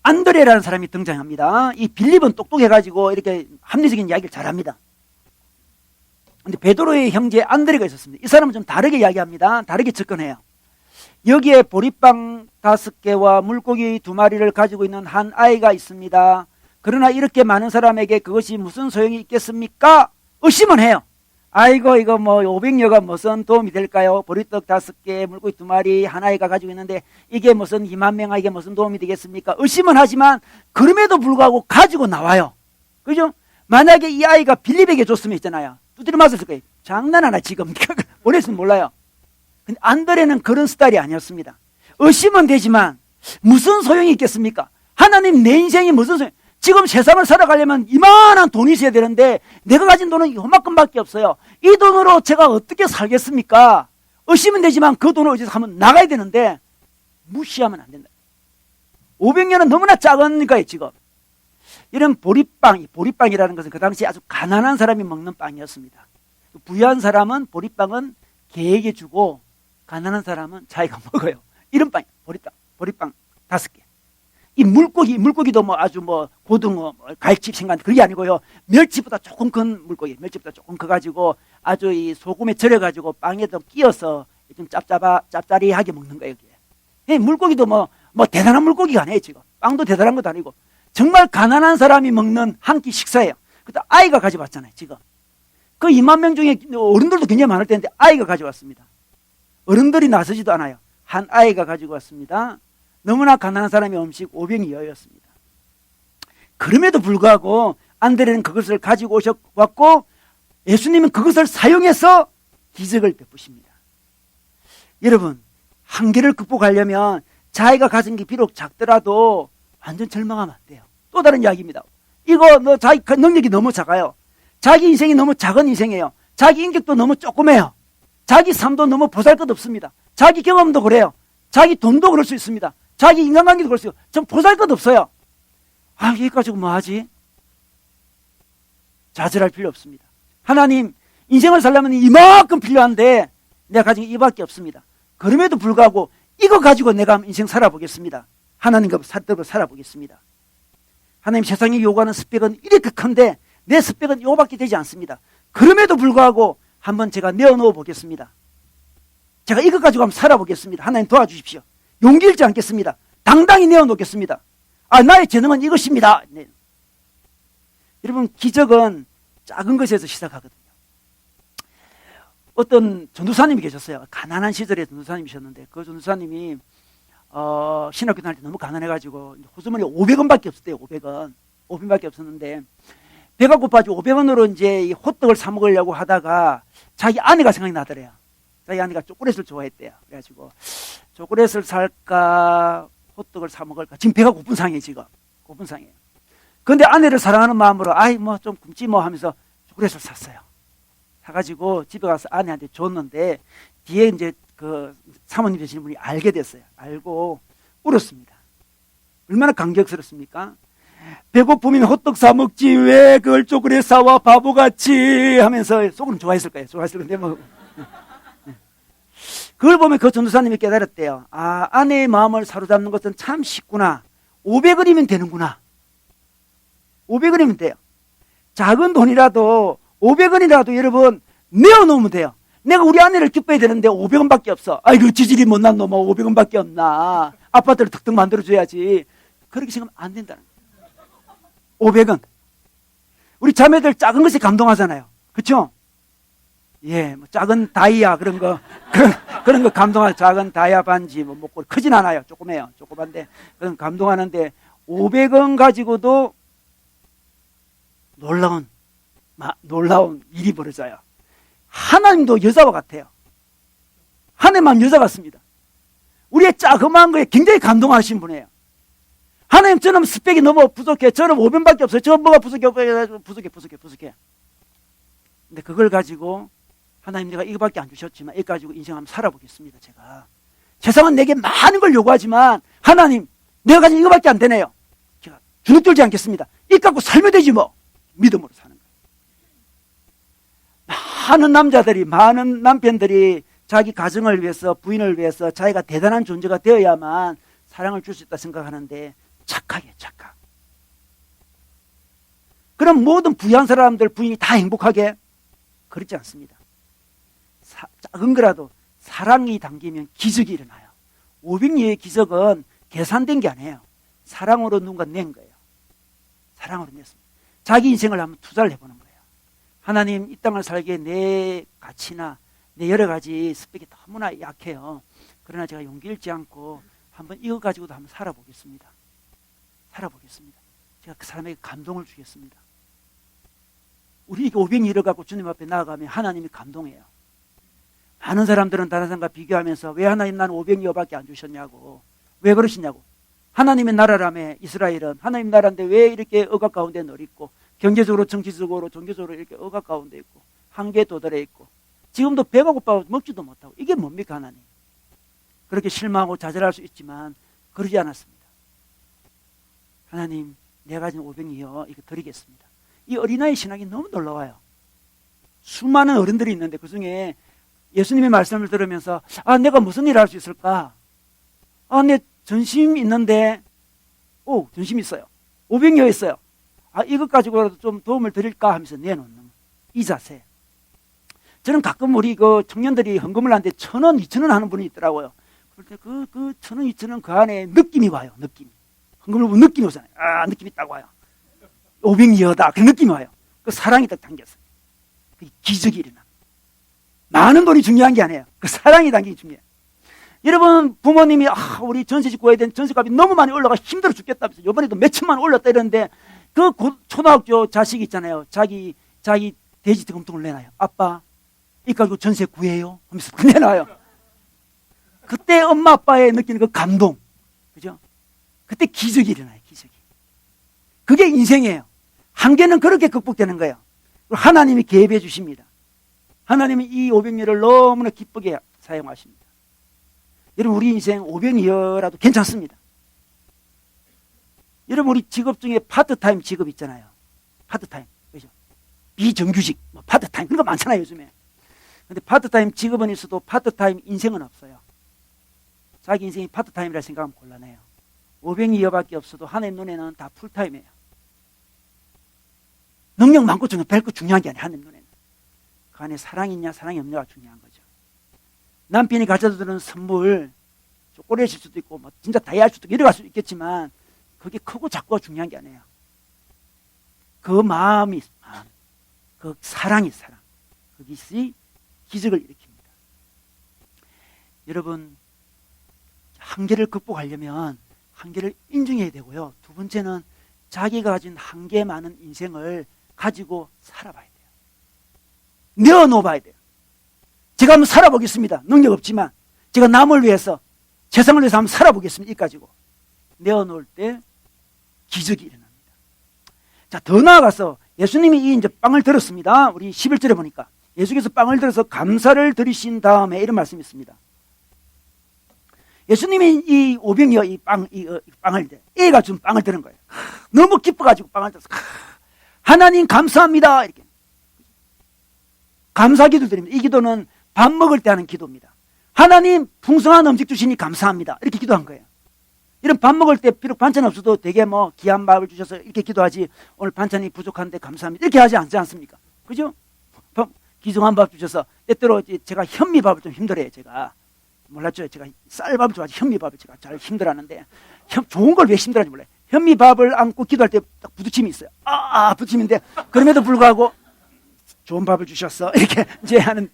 안드레라는 사람이 등장합니다. 이 빌립은 똑똑해가지고 이렇게 합리적인 이야기를 잘합니다. 근데 베드로의 형제 안드레가 있었습니다. 이 사람은 좀 다르게 이야기합니다. 다르게 접근해요. 여기에 보리빵 5개와 물고기 2마리를 가지고 있는 한 아이가 있습니다. 그러나 이렇게 많은 사람에게 그것이 무슨 소용이 있겠습니까? 의심은 해요. 아이고, 이거 500여가 무슨 도움이 될까요? 보리떡 5개, 물고기 2마리, 한 아이가 가지고 있는데 이게 무슨 2만 명에게 무슨 도움이 되겠습니까? 의심은 하지만 그럼에도 불구하고 가지고 나와요. 그죠? 만약에 이 아이가 빌립에게 줬으면 있잖아요. 두드려 맞았을 거예요. 장난하나 지금. 보냈으면 몰라요. 근데 안드레는 그런 스타일이 아니었습니다. 의심은 되지만 무슨 소용이 있겠습니까? 하나님, 내 인생이 무슨 소용? 지금 세상을 살아가려면 이만한 돈이 있어야 되는데 내가 가진 돈은 요만큼밖에 없어요. 이 돈으로 제가 어떻게 살겠습니까? 의심은 되지만 그 돈을 어디서 하면 나가야 되는데 무시하면 안 된다. 500년은 너무나 작은 거예요, 지금. 이런 보리빵이라는 것은 그 당시 아주 가난한 사람이 먹는 빵이었습니다. 부유한 사람은 보리빵은 개에게 주고 가난한 사람은 자기가 먹어요. 이런 빵, 보리빵 5개. 이 물고기도 아주 고등어, 갈치 생각 그게 아니고요. 멸치보다 조금 큰 물고기, 멸치보다 조금 커가지고 아주 이 소금에 절여가지고 빵에도 끼워서 좀 짭짜리하게 먹는 거예요. 이게. 물고기도 대단한 물고기가 아니에요, 지금. 빵도 대단한 것도 아니고. 정말 가난한 사람이 먹는 한 끼 식사예요. 그때 아이가 가져왔잖아요, 지금. 그 2만 명 중에 어른들도 굉장히 많을 텐데 아이가 가져왔습니다. 어른들이 나서지도 않아요. 한 아이가 가지고 왔습니다. 너무나 가난한 사람의 음식 500여였습니다. 그럼에도 불구하고 안드레는 그것을 가지고 오셨고 예수님은 그것을 사용해서 기적을 베푸십니다. 여러분, 한계를 극복하려면 자기가 가진 게 비록 작더라도 완전 절망하면 안 돼요. 또 다른 이야기입니다. 이거 자기 능력이 너무 작아요. 자기 인생이 너무 작은 인생이에요. 자기 인격도 너무 조그매요. 자기 삶도 너무 보잘것없습니다. 자기 경험도 그래요. 자기 돈도 그럴 수 있습니다. 자기 인간관계도 그럴 수 있어요. 전 보잘것 없어요. 얘 가지고 뭐 하지? 좌절할 필요 없습니다. 하나님, 인생을 살려면 이만큼 필요한데 내가 가진 게 이밖에 없습니다. 그럼에도 불구하고 이거 가지고 내가 인생 살아보겠습니다. 하나님과 살아보겠습니다. 하나님, 세상이 요구하는 스펙은 이렇게 큰데 내 스펙은 요거밖에 되지 않습니다. 그럼에도 불구하고 한번 제가 내어놓아 보겠습니다. 제가 이것 가지고 한번 살아보겠습니다. 하나님 도와주십시오. 용기 잃지 않겠습니다. 당당히 내어놓겠습니다. 나의 재능은 이것입니다. 네. 여러분, 기적은 작은 것에서 시작하거든요. 어떤 전도사님이 계셨어요. 가난한 시절에 전도사님이셨는데 그 전도사님이 신학교 다닐 때 너무 가난해가지고 호주머니 500원밖에 없었대요. 500원밖에 없었는데 배가 고파지고 500원으로 이제 이 호떡을 사 먹으려고 하다가 자기 아내가 생각이 나더래요. 자기 아내가 초콜릿을 좋아했대요. 그래가지고 초콜릿을 살까 호떡을 사 먹을까. 지금 배가 고픈 상이에요. 지금 고픈 상이에요. 그런데 아내를 사랑하는 마음으로 아이 뭐 좀 굶지 뭐 하면서 초콜릿을 샀어요. 사가지고 집에 가서 아내한테 줬는데 뒤에 이제 그 사모님 되시는 분이 알게 됐어요. 알고 울었습니다. 얼마나 감격스럽습니까? 배고프면 호떡 사 먹지 왜 그걸 초콜릿 사와 바보같이 하면서 속으로 좋아했을 거예요. 좋아했을 건데 뭐 그걸 보면 그 전도사님이 깨달았대요. 아, 아내의 마음을 사로잡는 것은 참 쉽구나. 500원이면 되는구나. 500원이면 돼요. 작은 돈이라도 500원이라도 여러분 내어놓으면 돼요. 내가 우리 아내를 기뻐해야 되는데 500원밖에 없어. 아이고 지질이 못난 놈아 500원밖에 없나. 아파트를 득득 만들어줘야지. 그렇게 생각하면 안 된다는 거예요. 500원. 우리 자매들 작은 것에 감동하잖아요. 그렇죠? 예, 뭐 작은 다이아 그런 거 그런 거 감동할 작은 다이아 반지 뭐 목걸이 크진 않아요. 조그매요. 조그만데 그런 감동하는데 500원 가지고도 놀라운 일이 벌어져요. 하나님도 여자와 같아요. 하나님만 여자 같습니다. 우리의 자그마한 거에 굉장히 감동하신 분이에요. 하나님 저는 스펙이 너무 부족해. 저는 500원밖에 없어요. 저 뭐가 부족해. 근데 그걸 가지고 하나님 내가 이거밖에 안 주셨지만 이거 가지고 인생 한번 살아보겠습니다. 제가 세상은 내게 많은 걸 요구하지만 하나님 내가 가진 이거밖에 안 되네요. 제가 주눅들지 않겠습니다. 이거 갖고 살면 되지 뭐. 믿음으로 사는 거예요. 많은 남자들이 많은 남편들이 자기 가정을 위해서 부인을 위해서 자기가 대단한 존재가 되어야만 사랑을 줄 수 있다 생각하는데 착각이에요. 착각. 그럼 모든 부유한 사람들 부인이 다 행복하게? 그렇지 않습니다. 작은 거라도 사랑이 담기면 기적이 일어나요. 500리의 기적은 계산된 게 아니에요. 사랑으로 누군가 낸 거예요. 사랑으로 냈습니다. 자기 인생을 한번 투자를 해보는 거예요. 하나님 이 땅을 살기에 내 가치나 내 여러 가지 스펙이 너무나 약해요. 그러나 제가 용기 잃지 않고 한번 이거 가지고도 한번 살아보겠습니다. 제가 그 사람에게 감동을 주겠습니다. 우리 500리를 갖고 주님 앞에 나아가면 하나님이 감동해요. 많은 사람들은 다른 사람과 비교하면서 왜 하나님 나는 500리어밖에 안 주셨냐고. 왜 그러시냐고. 하나님의 나라라며 이스라엘은 하나님 나라인데 왜 이렇게 억압 가운데 늘 있고 경제적으로 정치적으로 종교적으로 이렇게 억압 가운데 있고 한계에 도달해 있고 지금도 배가 고파서 먹지도 못하고 이게 뭡니까 하나님. 그렇게 실망하고 좌절할 수 있지만 그러지 않았습니다. 하나님 내가 가진 500리어 이거 드리겠습니다. 이 어린아이 신앙이 너무 놀라워요. 수많은 어른들이 있는데 그중에 예수님의 말씀을 들으면서 아 내가 무슨 일을 할 수 있을까? 아 내 전심 있는데 전심 있어요. 500리어 있어요. 아 이것 가지고라도 좀 도움을 드릴까 하면서 내놓는 이 자세. 저는 가끔 우리 그 청년들이 헌금을 하는데 1,000원, 2,000원 하는 분이 있더라고요. 그럴 때 그 1,000원, 2,000원 그 안에 느낌이 와요. 느낌이. 헌금을 보면 느낌이 오잖아요. 아 느낌이 딱 와요. 500리어다. 그 느낌이 와요. 그 사랑이 딱 담겼어요. 그 기적이 일어나. 많은 돈이 중요한 게 아니에요. 그 사랑이 담긴 게 중요해요. 여러분 부모님이 우리 전세 짓고 해야 되는 전세값이 너무 많이 올라가 힘들어 죽겠다면서 이번에도 몇 천만 원 올렸다 이러는데 그 초등학교 자식 있잖아요. 자기 돼지 덤통을 내놔요. 아빠 이 가지고 전세 구해요 하면서 내놔요. 그때 엄마 아빠의 느끼는 그 감동, 그죠? 그때 기적이 일어나요. 기적이. 그게 인생이에요. 한계는 그렇게 극복되는 거예요. 하나님이 개입해 주십니다. 하나님이 이 500리를 너무나 기쁘게 사용하십니다. 여러분 우리 인생 500리라도 괜찮습니다. 여러분 우리 직업 중에 파트타임 직업 있잖아요. 파트타임, 그죠? 비정규직, 파트타임 그런 거 많잖아요 요즘에. 근데 파트타임 직업은 있어도 파트타임 인생은 없어요. 자기 인생이 파트타임이라 생각하면 곤란해요. 500리어밖에 없어도 하나님 눈에는 다 풀타임이에요. 능력 많고 별거 중요한 게 아니에요. 하나님 눈에는. 그 안에 사랑이 있냐 사랑이 없냐가 중요한 거죠. 남편이 가져다 주는 선물 초콜릿일 수도 있고 진짜 다이아일 수도 있고 이래갈 수도 있겠지만 그게 크고 작고가 중요한 게 아니에요. 그 마음이 그 사랑이 사랑. 그것이 기적을 일으킵니다. 여러분, 한계를 극복하려면 한계를 인정해야 되고요. 두 번째는 자기가 가진 한계 많은 인생을 가지고 살아봐야 돼요. 내어놓아봐야 돼요. 제가 한번 살아보겠습니다. 능력 없지만 제가 남을 위해서, 세상을 위해서 한번 살아보겠습니다. 이 가지고 내어놓을 때 기적이 일어납니다. 자, 더 나아가서 예수님이 이 이제 빵을 들었습니다. 우리 11절에 보니까 예수께서 빵을 들어서 감사를 드리신 다음에 이런 말씀이 있습니다. 예수님이 이 오병이어 이 빵을 애가 준 빵을 드는 거예요. 너무 기뻐가지고 빵을 들어서 하나님 감사합니다. 이렇게 감사 기도 드립니다. 이 기도는 밥 먹을 때 하는 기도입니다. 하나님 풍성한 음식 주시니 감사합니다. 이렇게 기도한 거예요. 이런 밥 먹을 때 비록 반찬 없어도 되게 뭐 귀한 밥을 주셔서 이렇게 기도하지, 오늘 반찬이 부족한데 감사합니다. 이렇게 하지 않습니까? 그죠? 귀중한 밥 주셔서, 때때로 제가 현미밥을 좀 힘들어요. 제가 몰랐죠. 제가 쌀밥을 좋아하지 현미밥을 제가 잘 힘들어하는데, 좋은 걸 왜 힘들어하는지 몰라요. 현미밥을 안고 기도할 때 딱 부딪힘이 있어요. 부딪힘인데 그럼에도 불구하고 좋은 밥을 주셨어. 이렇게 이제 하는.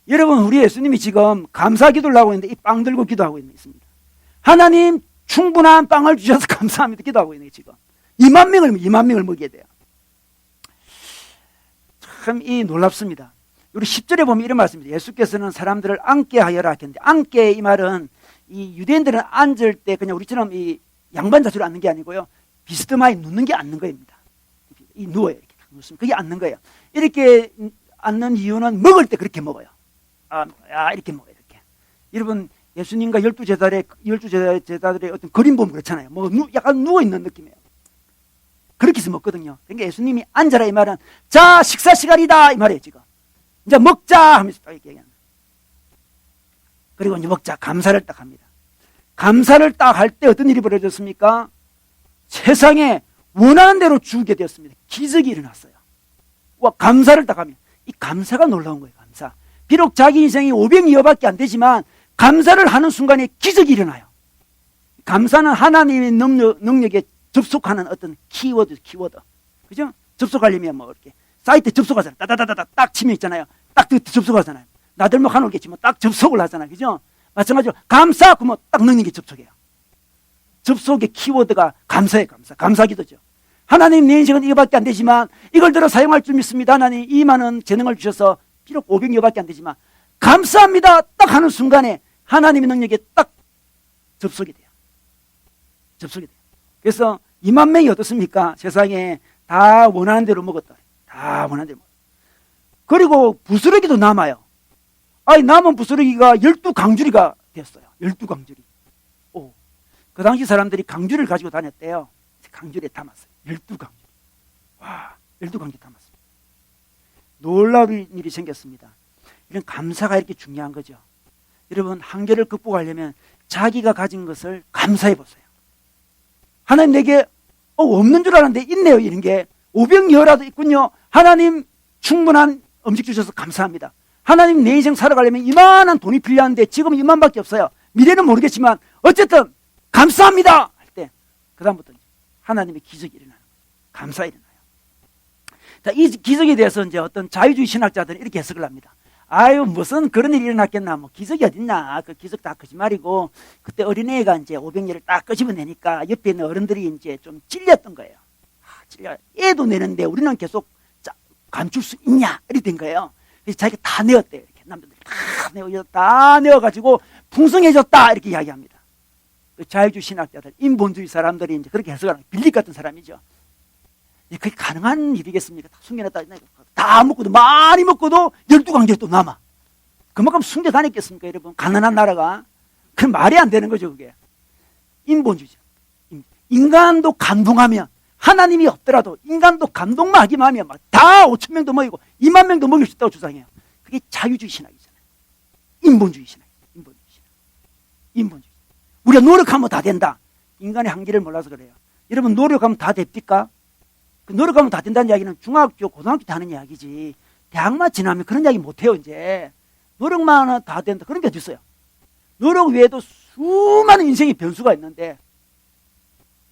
여러분, 우리 예수님이 지금 감사 기도를 하고 있는데 이 빵 들고 기도하고 있습니다. 하나님 충분한 빵을 주셔서 감사합니다. 기도하고 있는 게 지금 2만 명을 먹여야 돼요. 참 놀랍습니다. 우리 10절에 보면 이런 말씀입니다. 예수께서는 사람들을 앉게 하여라 했는데, 앉게 이 말은 이 유대인들은 앉을 때 그냥 우리처럼 이 양반 자세로 앉는 게 아니고요, 비스듬하게 눕는 게 앉는 거입니다. 이 누워요. 이렇게 눕습니다. 그게 앉는 거예요. 이렇게 앉는 이유는 먹을 때 그렇게 먹어요. 이렇게 먹어요. 이렇게. 여러분, 예수님과 12제자들의 어떤 그림 보면 그렇잖아요. 약간 누워있는 느낌이에요. 그렇게 해서 먹거든요. 그러니까 예수님이 앉아라 이 말은, 자, 식사 시간이다 이 말이에요. 지금 이제 먹자 하면서 딱 이렇게 얘기하는. 그리고 이제 먹자, 감사를 딱 합니다. 감사를 딱 할 때 어떤 일이 벌어졌습니까? 세상에 원하는 대로 주게 되었습니다. 기적이 일어났어요. 감사를 딱 하면, 이 감사가 놀라운 거예요. 감사. 비록 자기 인생이 500여밖에 안 되지만 감사를 하는 순간에 기적이 일어나요. 감사는 하나님의 능력에 접속하는 어떤 키워드. 그죠? 접속하려면 뭐 이렇게 사이트에 접속하잖아요. 따다다다다 딱 치면 있잖아요. 딱 접속하잖아요. 나들목 하는 거겠지만 딱 접속을 하잖아요. 그죠? 마찬가지로 감사 그러면 딱 능력이 접속해요. 접속의 키워드가 감사예요. 감사기도죠. 하나님, 내 인생은 이거밖에 안 되지만 이걸 들어 사용할 줄 믿습니다. 하나님, 이 많은 재능을 주셔서 비록 500여밖에 안 되지만 감사합니다 딱 하는 순간에 하나님의 능력에 딱 접속이 돼요. 그래서 2만 명이 어떻습니까? 세상에 다 원하는 대로 먹었다. 다 원하는 대로 먹었다. 그리고 부스러기도 남아요. 남은 부스러기가 12강주리가 됐어요. 12강주리. 그 당시 사람들이 강주리를 가지고 다녔대요. 강주리에 담았어요. 12강주리. 12강주리 담았습니다. 놀라운 일이 생겼습니다. 이런 감사가 이렇게 중요한 거죠. 여러분, 한계를 극복하려면 자기가 가진 것을 감사해 보세요. 하나님 내게 없는 줄 알았는데 있네요. 이런 게 500여라도 있군요. 하나님 충분한 음식 주셔서 감사합니다. 하나님, 내 인생 살아가려면 이만한 돈이 필요한데 지금 이만밖에 없어요. 미래는 모르겠지만 어쨌든 감사합니다 할 때 그다음부터 하나님의 기적이 일어나는 거예요. 감사가 일어나요. 자, 이 기적에 대해서 이제 어떤 자유주의 신학자들은 이렇게 해석을 합니다. 무슨 그런 일이 일어났겠나. 뭐 기적이 어딨나. 그 기적 다 거짓말이고, 그때 어린애가 이제 500년을 딱 끄집어내니까 옆에 있는 어른들이 이제 좀 찔렸던 거예요. 애도 내는데 우리는 계속 감출 수 있냐. 이렇게 된 거예요. 그래서 자기가 다 내었대요. 이렇게 남자들이 다 내어가지고 풍성해졌다. 이렇게 이야기합니다. 그 자유주의 신학자들, 인본주의 사람들이 이제 그렇게 해석하는, 빌립 같은 사람이죠. 그게 가능한 일이겠습니까? 다 숨겨놨다. 다 먹고도, 많이 먹고도 12강제가 또 남아. 그만큼 숨겨 다녔겠습니까, 여러분? 가난한 나라가. 그 말이 안 되는 거죠, 그게. 인본주의죠. 인간도 감동하면, 하나님이 없더라도 인간도 감동만 하기만 하면 막 다 5천 명도 먹이고 2만 명도 먹일 수 있다고 주장해요. 그게 자유주의 신학이잖아요. 인본주의 신학. 인본주의. 우리가 노력하면 다 된다. 인간의 한계를 몰라서 그래요. 여러분, 노력하면 다 됩니까? 그 노력하면 다 된다는 이야기는 중학교, 고등학교 때 하는 이야기지. 대학만 지나면 그런 이야기 못해요, 이제. 노력만 하면 다 된다. 그런 게 어디 있어요? 노력 외에도 수많은 인생의 변수가 있는데,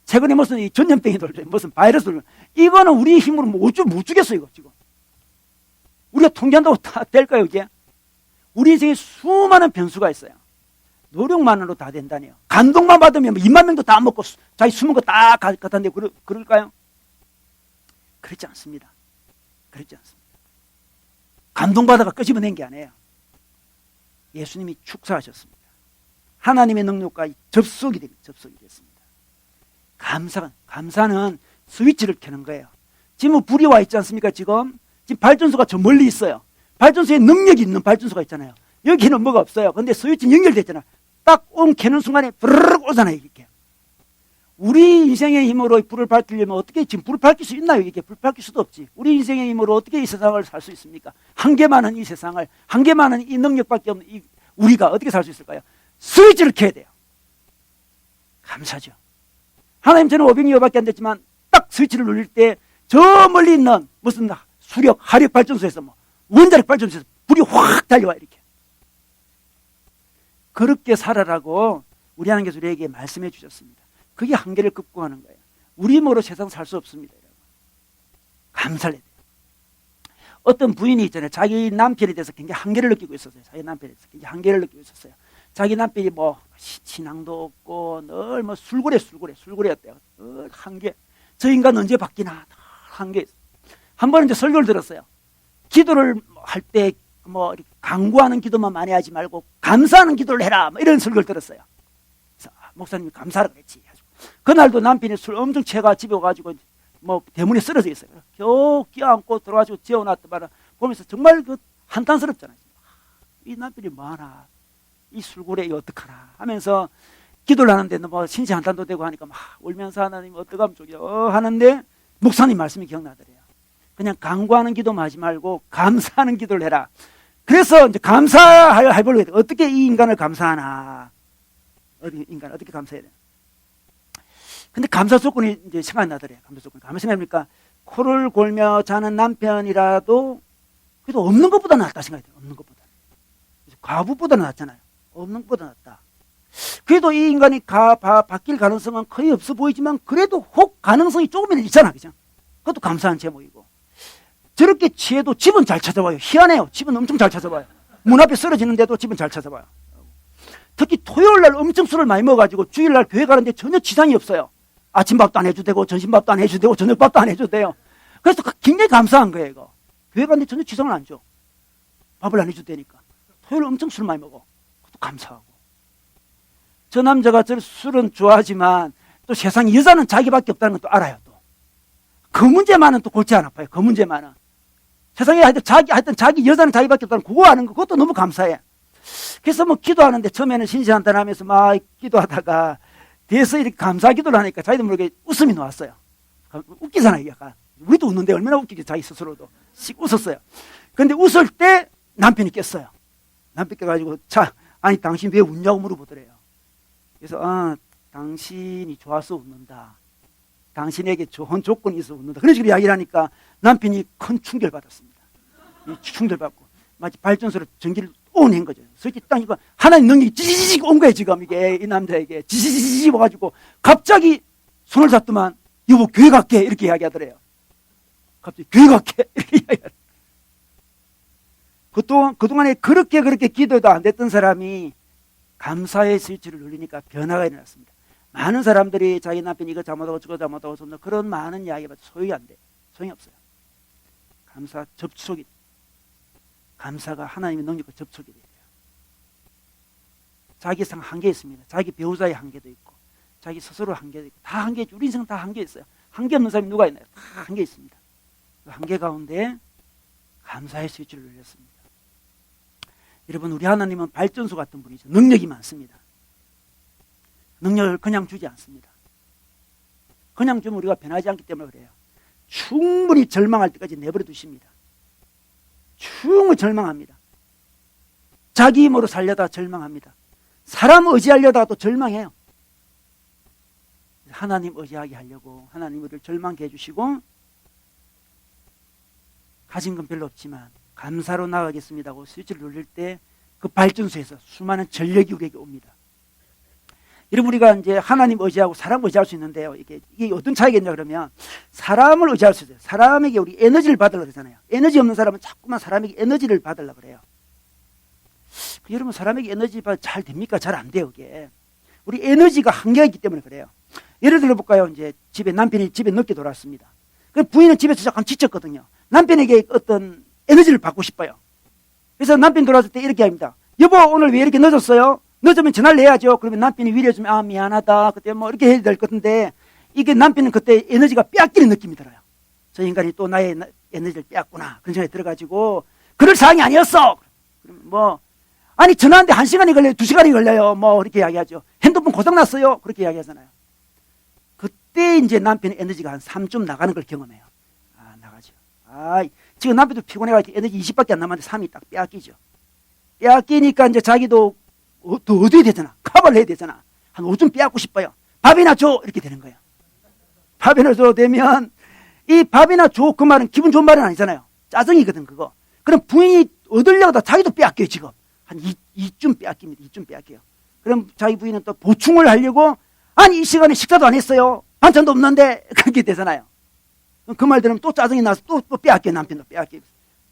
최근에 무슨 이 전염병이 돌죠. 무슨 바이러스 돌죠. 이거는 우리 힘으로 못 주겠어요, 이거 지금. 우리가 통제한다고 다 될까요, 이게? 우리 인생에 수많은 변수가 있어요. 노력만으로 다 된다네요. 감동만 받으면 2만 명도 다 먹고 자기 숨은 거 다 갖다 내고 그럴까요? 그렇지 않습니다. 그렇지 않습니다. 감동받아가 끄집어낸 게 아니에요. 예수님이 축사하셨습니다. 하나님의 능력과 접속이 됐습니다. 감사는 스위치를 켜는 거예요. 지금 불이 와 있지 않습니까? 지금 발전소가 저 멀리 있어요. 발전소에 능력이 있는 발전소가 있잖아요. 여기는 뭐가 없어요. 근데 스위치 연결됐잖아요. 딱 켜는 순간에 브르륵 오잖아요. 이렇게. 우리 인생의 힘으로 불을 밝히려면 어떻게 지금 불을 밝힐 수 있나요? 이게 불 밝힐 수도 없지. 우리 인생의 힘으로 어떻게 이 세상을 살 수 있습니까? 한계 많은 이 세상을, 한계 많은 이 능력밖에 없는 우리가 어떻게 살 수 있을까요? 스위치를 켜야 돼요. 감사죠. 하나님, 저는 500여밖에 안 됐지만 딱 스위치를 눌릴 때 저 멀리 있는 무슨 수력, 화력 발전소에서 원자력 발전소에서 불이 확 달려와 이렇게. 그렇게 살아라고 우리 하나님께서 우리에게 말씀해 주셨습니다. 그게 한계를 극복하는 거예요. 우리 힘으로 세상 살 수 없습니다. 여러분. 감사를 해야 돼요. 어떤 부인이 있잖아요. 자기 남편에 대해서 굉장히 한계를 느끼고 있었어요. 자기 남편에 대해서 굉장히 한계를 느끼고 있었어요. 자기 남편이 신앙도 없고 늘 술고래였대요. 늘 한계. 저 인간 언제 바뀌나 늘 한계. 한 번은 이제 설교를 들었어요. 기도를 할 때 강구하는 기도만 많이 하지 말고 감사하는 기도를 해라. 이런 설교를 들었어요. 그래서 목사님이 감사하라 그랬지. 그날도 남편이 술 엄청 취해가 집에 와가지고 대문에 쓰러져 있어요. 겨우 끼어안고 들어가지고 재워놨더만 보면서 정말 한탄스럽잖아요. 이 남편이 뭐하나, 이 술고래 이거 어떡하나 하면서 기도를 하는데 신시한탄도 되고 하니까 막 울면서 하나님 어떡하면 좋겨 하는데 목사님 말씀이 기억나더래요. 그냥 간구하는 기도만 하지 말고 감사하는 기도를 해라. 그래서 이제 감사해보려고 해요. 어떻게 이 인간을 감사하나. 인간 어떻게 감사해야 돼요? 근데 감사 조건이 이제 생각이 나더래요. 감사 조건. 가만히 생각해보니까 코를 골며 자는 남편이라도 그래도 없는 것보다 낫다 생각이 돼요. 없는 것보다. 과부보다 낫잖아요. 없는 것보다 낫다. 그래도 이 인간이 바뀔 가능성은 거의 없어 보이지만 그래도 혹 가능성이 조금이라도 있잖아. 그죠? 그것도 감사한 제목이고. 저렇게 취해도 집은 잘 찾아와요. 희한해요. 집은 엄청 잘 찾아와요. 문 앞에 쓰러지는데도 집은 잘 찾아와요. 특히 토요일 날 엄청 술을 많이 먹어가지고 주일 날 교회 가는데 전혀 지장이 없어요. 아침밥도 안 해줘도 되고 점심밥도 안 해줘도 되고 저녁밥도 안 해줘도 돼요. 그래서 굉장히 감사한 거예요. 이거. 교회 가는데 전혀 지장을 안 줘. 밥을 안 해줘도 되니까. 토요일 엄청 술 많이 먹어. 그것도 감사하고. 저 남자가 저 술은 좋아하지만 또 세상에 여자는 자기밖에 없다는 것도 알아요. 또. 그 문제만은 또 골치 안 아파요. 그 문제만은. 세상에 하여튼 자기 여자는 자기밖에 없다는 그거 아는 거 그것도 너무 감사해. 그래서 기도하는데 처음에는 신시한탄하면서 막 기도하다가 뒤에서 이렇게 감사 기도를 하니까 자기도 모르게 웃음이 나왔어요. 웃기잖아요. 약간. 우리도 웃는데 얼마나 웃기지 자기 스스로도. 씩 웃었어요. 근데 웃을 때 남편이 깼어요. 남편 깨가지고 아니 당신 왜 웃냐고 물어보더래요. 그래서 당신이 좋아서 웃는다. 당신에게 좋은 조건이 있어 웃는다. 그런 식으로 이야기를 하니까 남편이 큰 충격을 받았습니다. 충격받고 마치 발전소로 전기를 온 거죠. 그래서 딱 이거 하나님 능력이 지지직 온 거예요. 지금 이게 이 남자에게 지지직 와가지고 갑자기 손을 잡더만 여보 교회 갈게 이렇게 이야기하더래요. 갑자기 교회 갈게 이렇게 이야기하더래요. 그동안에 그렇게 기도도 안 됐던 사람이 감사의 스위치를 눌리니까 변화가 일어났습니다. 많은 사람들이 자기 남편이 이거 잘못하고 저거 잘못하고 그런 많은 이야기가 소용이 안 돼. 소용이 없어요. 감사 접촉이 감사가 하나님의 능력과 접촉이 돼요. 자기 상 한계 있습니다. 자기 배우자의 한계도 있고 자기 스스로 한계도 있고 다 한계 있죠. 우리 인생은 다 한계 있어요. 한계 없는 사람이 누가 있나요? 다 한계 있습니다. 그 한계 가운데 감사의 스위치를 눌렸습니다. 여러분 우리 하나님은 발전소 같은 분이죠. 능력이 많습니다. 능력을 그냥 주지 않습니다. 그냥 주면 우리가 변하지 않기 때문에 그래요. 충분히 절망할 때까지 내버려 두십니다. 충분히 절망합니다. 자기 힘으로 살려다 절망합니다. 사람 의지하려다가 또 절망해요. 하나님 의지하게 하려고 하나님 우리를 절망케 해주시고 가진 건 별로 없지만 감사로 나가겠습니다 하고 스위치를 눌릴 때 그 발전소에서 수많은 전력이 우리에게 옵니다. 여러분 우리가 이제 하나님 의지하고 사람 의지할 수 있는데요. 이게 어떤 차이가 있냐 그러면 사람을 의지할 수 있어요. 사람에게 우리 에너지를 받으려고 그러잖아요. 에너지 없는 사람은 자꾸만 사람에게 에너지를 받으려고 그래요. 여러분 사람에게 에너지 잘 됩니까? 잘 안 돼요. 그게. 우리 에너지가 한계가 있기 때문에 그래요. 예를 들어 볼까요? 이제 남편이 집에 늦게 돌아왔습니다. 그 부인은 집에서 잠깐 지쳤거든요. 남편에게 어떤 에너지를 받고 싶어요. 그래서 남편 돌아왔을 때 이렇게 합니다. 여보 오늘 왜 이렇게 늦었어요? 늦으면 전화를 해야죠. 그러면 남편이 위로해주면 아 미안하다. 그때 뭐 이렇게 해야 될 것 같은데 이게 남편은 그때 에너지가 빼앗기는 느낌이 들어요. 저 인간이 또 나의 에너지를 빼앗구나. 그런 생각이 들어가지고 그럴 사항이 아니었어. 그러면 뭐 아니 전화하는데 1시간이 걸려요. 2시간이 걸려요. 뭐 이렇게 이야기하죠. 핸드폰 고장났어요. 그렇게 이야기하잖아요. 그때 이제 남편의 에너지가 한 3좀 나가는 걸 경험해요. 아 나가죠. 아 지금 남편도 피곤해가지고 에너지 20밖에 안 남았는데 3이 딱 빼앗기죠. 빼앗기니까 이제 자기도 더 얻어야 되잖아. 커버를 해야 되잖아. 한 5좀 빼앗고 싶어요. 밥이나 줘 이렇게 되는 거예요. 밥이나 줘 되면 이 밥이나 줘 그 말은 기분 좋은 말은 아니잖아요. 짜증이거든 그거. 그럼 부인이 얻으려고 다 자기도 빼앗겨요 지금. 한 2쯤 빼앗깁니다. 2쯤 빼앗겨요. 그럼 자기 부인은 또 보충을 하려고 아니 이 시간에 식사도 안 했어요. 반찬도 없는데 그렇게 되잖아요. 그 말 들으면 또 짜증이 나서 또 빼앗겨요. 남편도 빼앗겨요.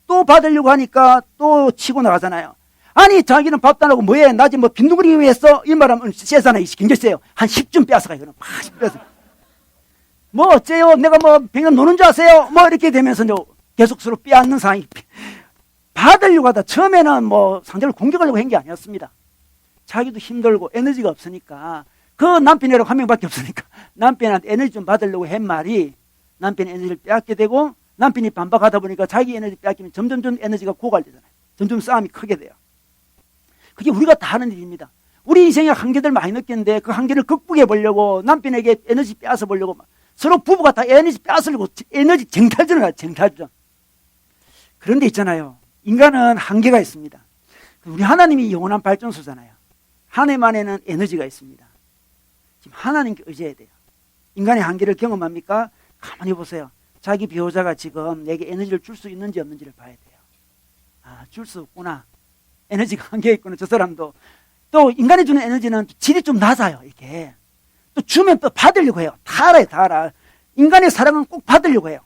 또 받으려고 하니까 또 치고 나가잖아요. 아니 자기는 밥도 안 하고 뭐해 낮에 뭐 빈둥거리기 위해서 이 말하면 세잖아요. 굉장히 세요. 한 10쯤 빼앗아가요. 그럼 막 10 빼앗아. 뭐 어째요? 내가 뭐 백년 노는 줄 아세요? 뭐 이렇게 되면서 계속 서로 빼앗는 상황이 받으려고 하다 처음에는 뭐 상대를 공격하려고 한 게 아니었습니다. 자기도 힘들고 에너지가 없으니까 그 남편이라고 한 명밖에 없으니까 남편한테 에너지 좀 받으려고 한 말이 남편의 에너지를 빼앗게 되고 남편이 반박하다 보니까 자기 에너지 빼앗기면 점점 에너지가 고갈되잖아요. 점점 싸움이 크게 돼요. 그게 우리가 다 하는 일입니다. 우리 인생에 한계들 많이 느꼈는데 그 한계를 극복해 보려고 남편에게 에너지 빼앗아 보려고 서로 부부가 다 에너지 빼앗으려고 에너지 쟁탈전을 하죠. 쟁탈전. 그런데 있잖아요. 인간은 한계가 있습니다. 우리 하나님이 영원한 발전소잖아요. 하나님 안에는 에너지가 있습니다. 지금 하나님께 의지해야 돼요. 인간의 한계를 경험합니까? 가만히 보세요. 자기 배우자가 지금 내게 에너지를 줄 수 있는지 없는지를 봐야 돼요. 아, 줄 수 없구나. 에너지가 한계가 있구나. 저 사람도. 또 인간이 주는 에너지는 질이 좀 낮아요. 이렇게. 또 주면 또 받으려고 해요. 다 알아요. 다 알아. 인간의 사랑은 꼭 받으려고 해요.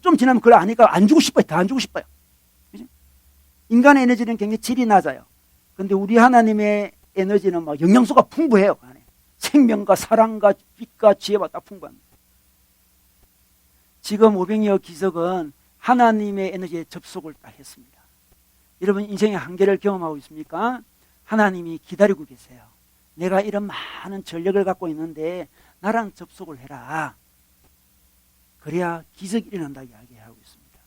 좀 지나면 그걸 아니까 안 주고 싶어요. 더 안 주고 싶어요. 그죠? 인간의 에너지는 굉장히 질이 낮아요. 근데 우리 하나님의 에너지는 막 영양소가 풍부해요. 그 안에. 생명과 사랑과 빛과 지혜가 다 풍부합니다. 지금 500여 기석은 하나님의 에너지에 접속을 딱 했습니다. 여러분 인생의 한계를 경험하고 있습니까? 하나님이 기다리고 계세요. 내가 이런 많은 전력을 갖고 있는데 나랑 접속을 해라. 그래야 기적이 일어난다고 이야기하고 있습니다.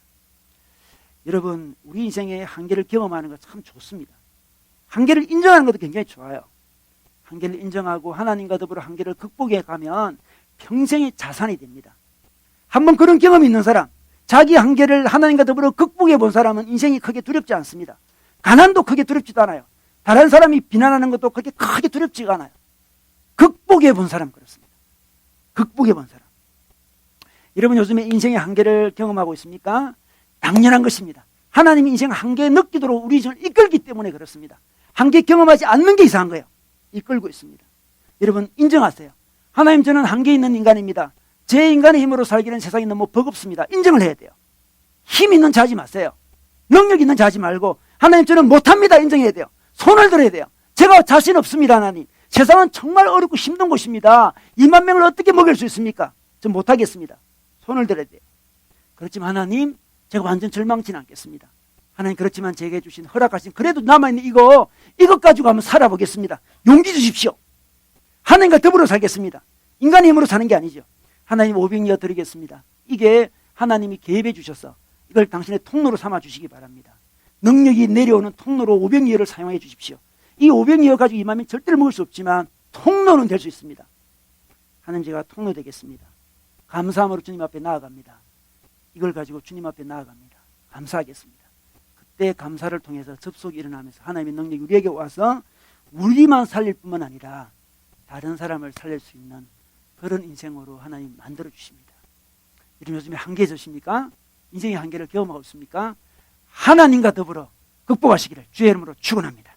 여러분 우리 인생의 한계를 경험하는 것 참 좋습니다. 한계를 인정하는 것도 굉장히 좋아요. 한계를 인정하고 하나님과 더불어 한계를 극복해 가면 평생의 자산이 됩니다. 한번 그런 경험이 있는 사람, 자기 한계를 하나님과 더불어 극복해 본 사람은 인생이 크게 두렵지 않습니다. 가난도 크게 두렵지도 않아요. 다른 사람이 비난하는 것도 그렇게 크게 두렵지가 않아요. 극복해 본 사람 그렇습니다. 극복해 본 사람. 여러분 요즘에 인생의 한계를 경험하고 있습니까? 당연한 것입니다. 하나님이 인생 한계에 느끼도록 우리 인생을 이끌기 때문에 그렇습니다. 한계 경험하지 않는 게 이상한 거예요. 이끌고 있습니다. 여러분 인정하세요. 하나님 저는 한계 있는 인간입니다. 제 인간의 힘으로 살기는 세상이 너무 버겁습니다. 인정을 해야 돼요. 힘 있는 자 하지 마세요. 능력 있는 자 하지 말고 하나님 저는 못합니다. 인정해야 돼요. 손을 들어야 돼요. 제가 자신 없습니다. 하나님. 세상은 정말 어렵고 힘든 곳입니다. 2만 명을 어떻게 먹일 수 있습니까? 전 못하겠습니다. 손을 들어야 돼요. 그렇지만 하나님 제가 완전 절망치는 않겠습니다. 하나님 그렇지만 제게 주신 허락하신 그래도 남아있는 이것 가지고 한번 살아보겠습니다. 용기 주십시오. 하나님과 더불어 살겠습니다. 인간의 힘으로 사는 게 아니죠. 하나님 500여 드리겠습니다. 이게 하나님이 계획해 주셔서 이걸 당신의 통로로 삼아 주시기 바랍니다. 능력이 내려오는 통로로 500여를 사용해 주십시오. 이 500여 가지고 임하면 절대로 먹을 수 없지만 통로는 될 수 있습니다. 하나님 제가 통로 되겠습니다. 감사함으로 주님 앞에 나아갑니다. 이걸 가지고 주님 앞에 나아갑니다. 감사하겠습니다. 그때 감사를 통해서 접속이 일어나면서 하나님의 능력이 우리에게 와서 우리만 살릴 뿐만 아니라 다른 사람을 살릴 수 있는 그런 인생으로 하나님 만들어 주십니다. 여러분 요즘에 한계해졌습니까? 인생의 한계를 경험하고 있습니까? 하나님과 더불어 극복하시기를 주의 이름으로 축원합니다.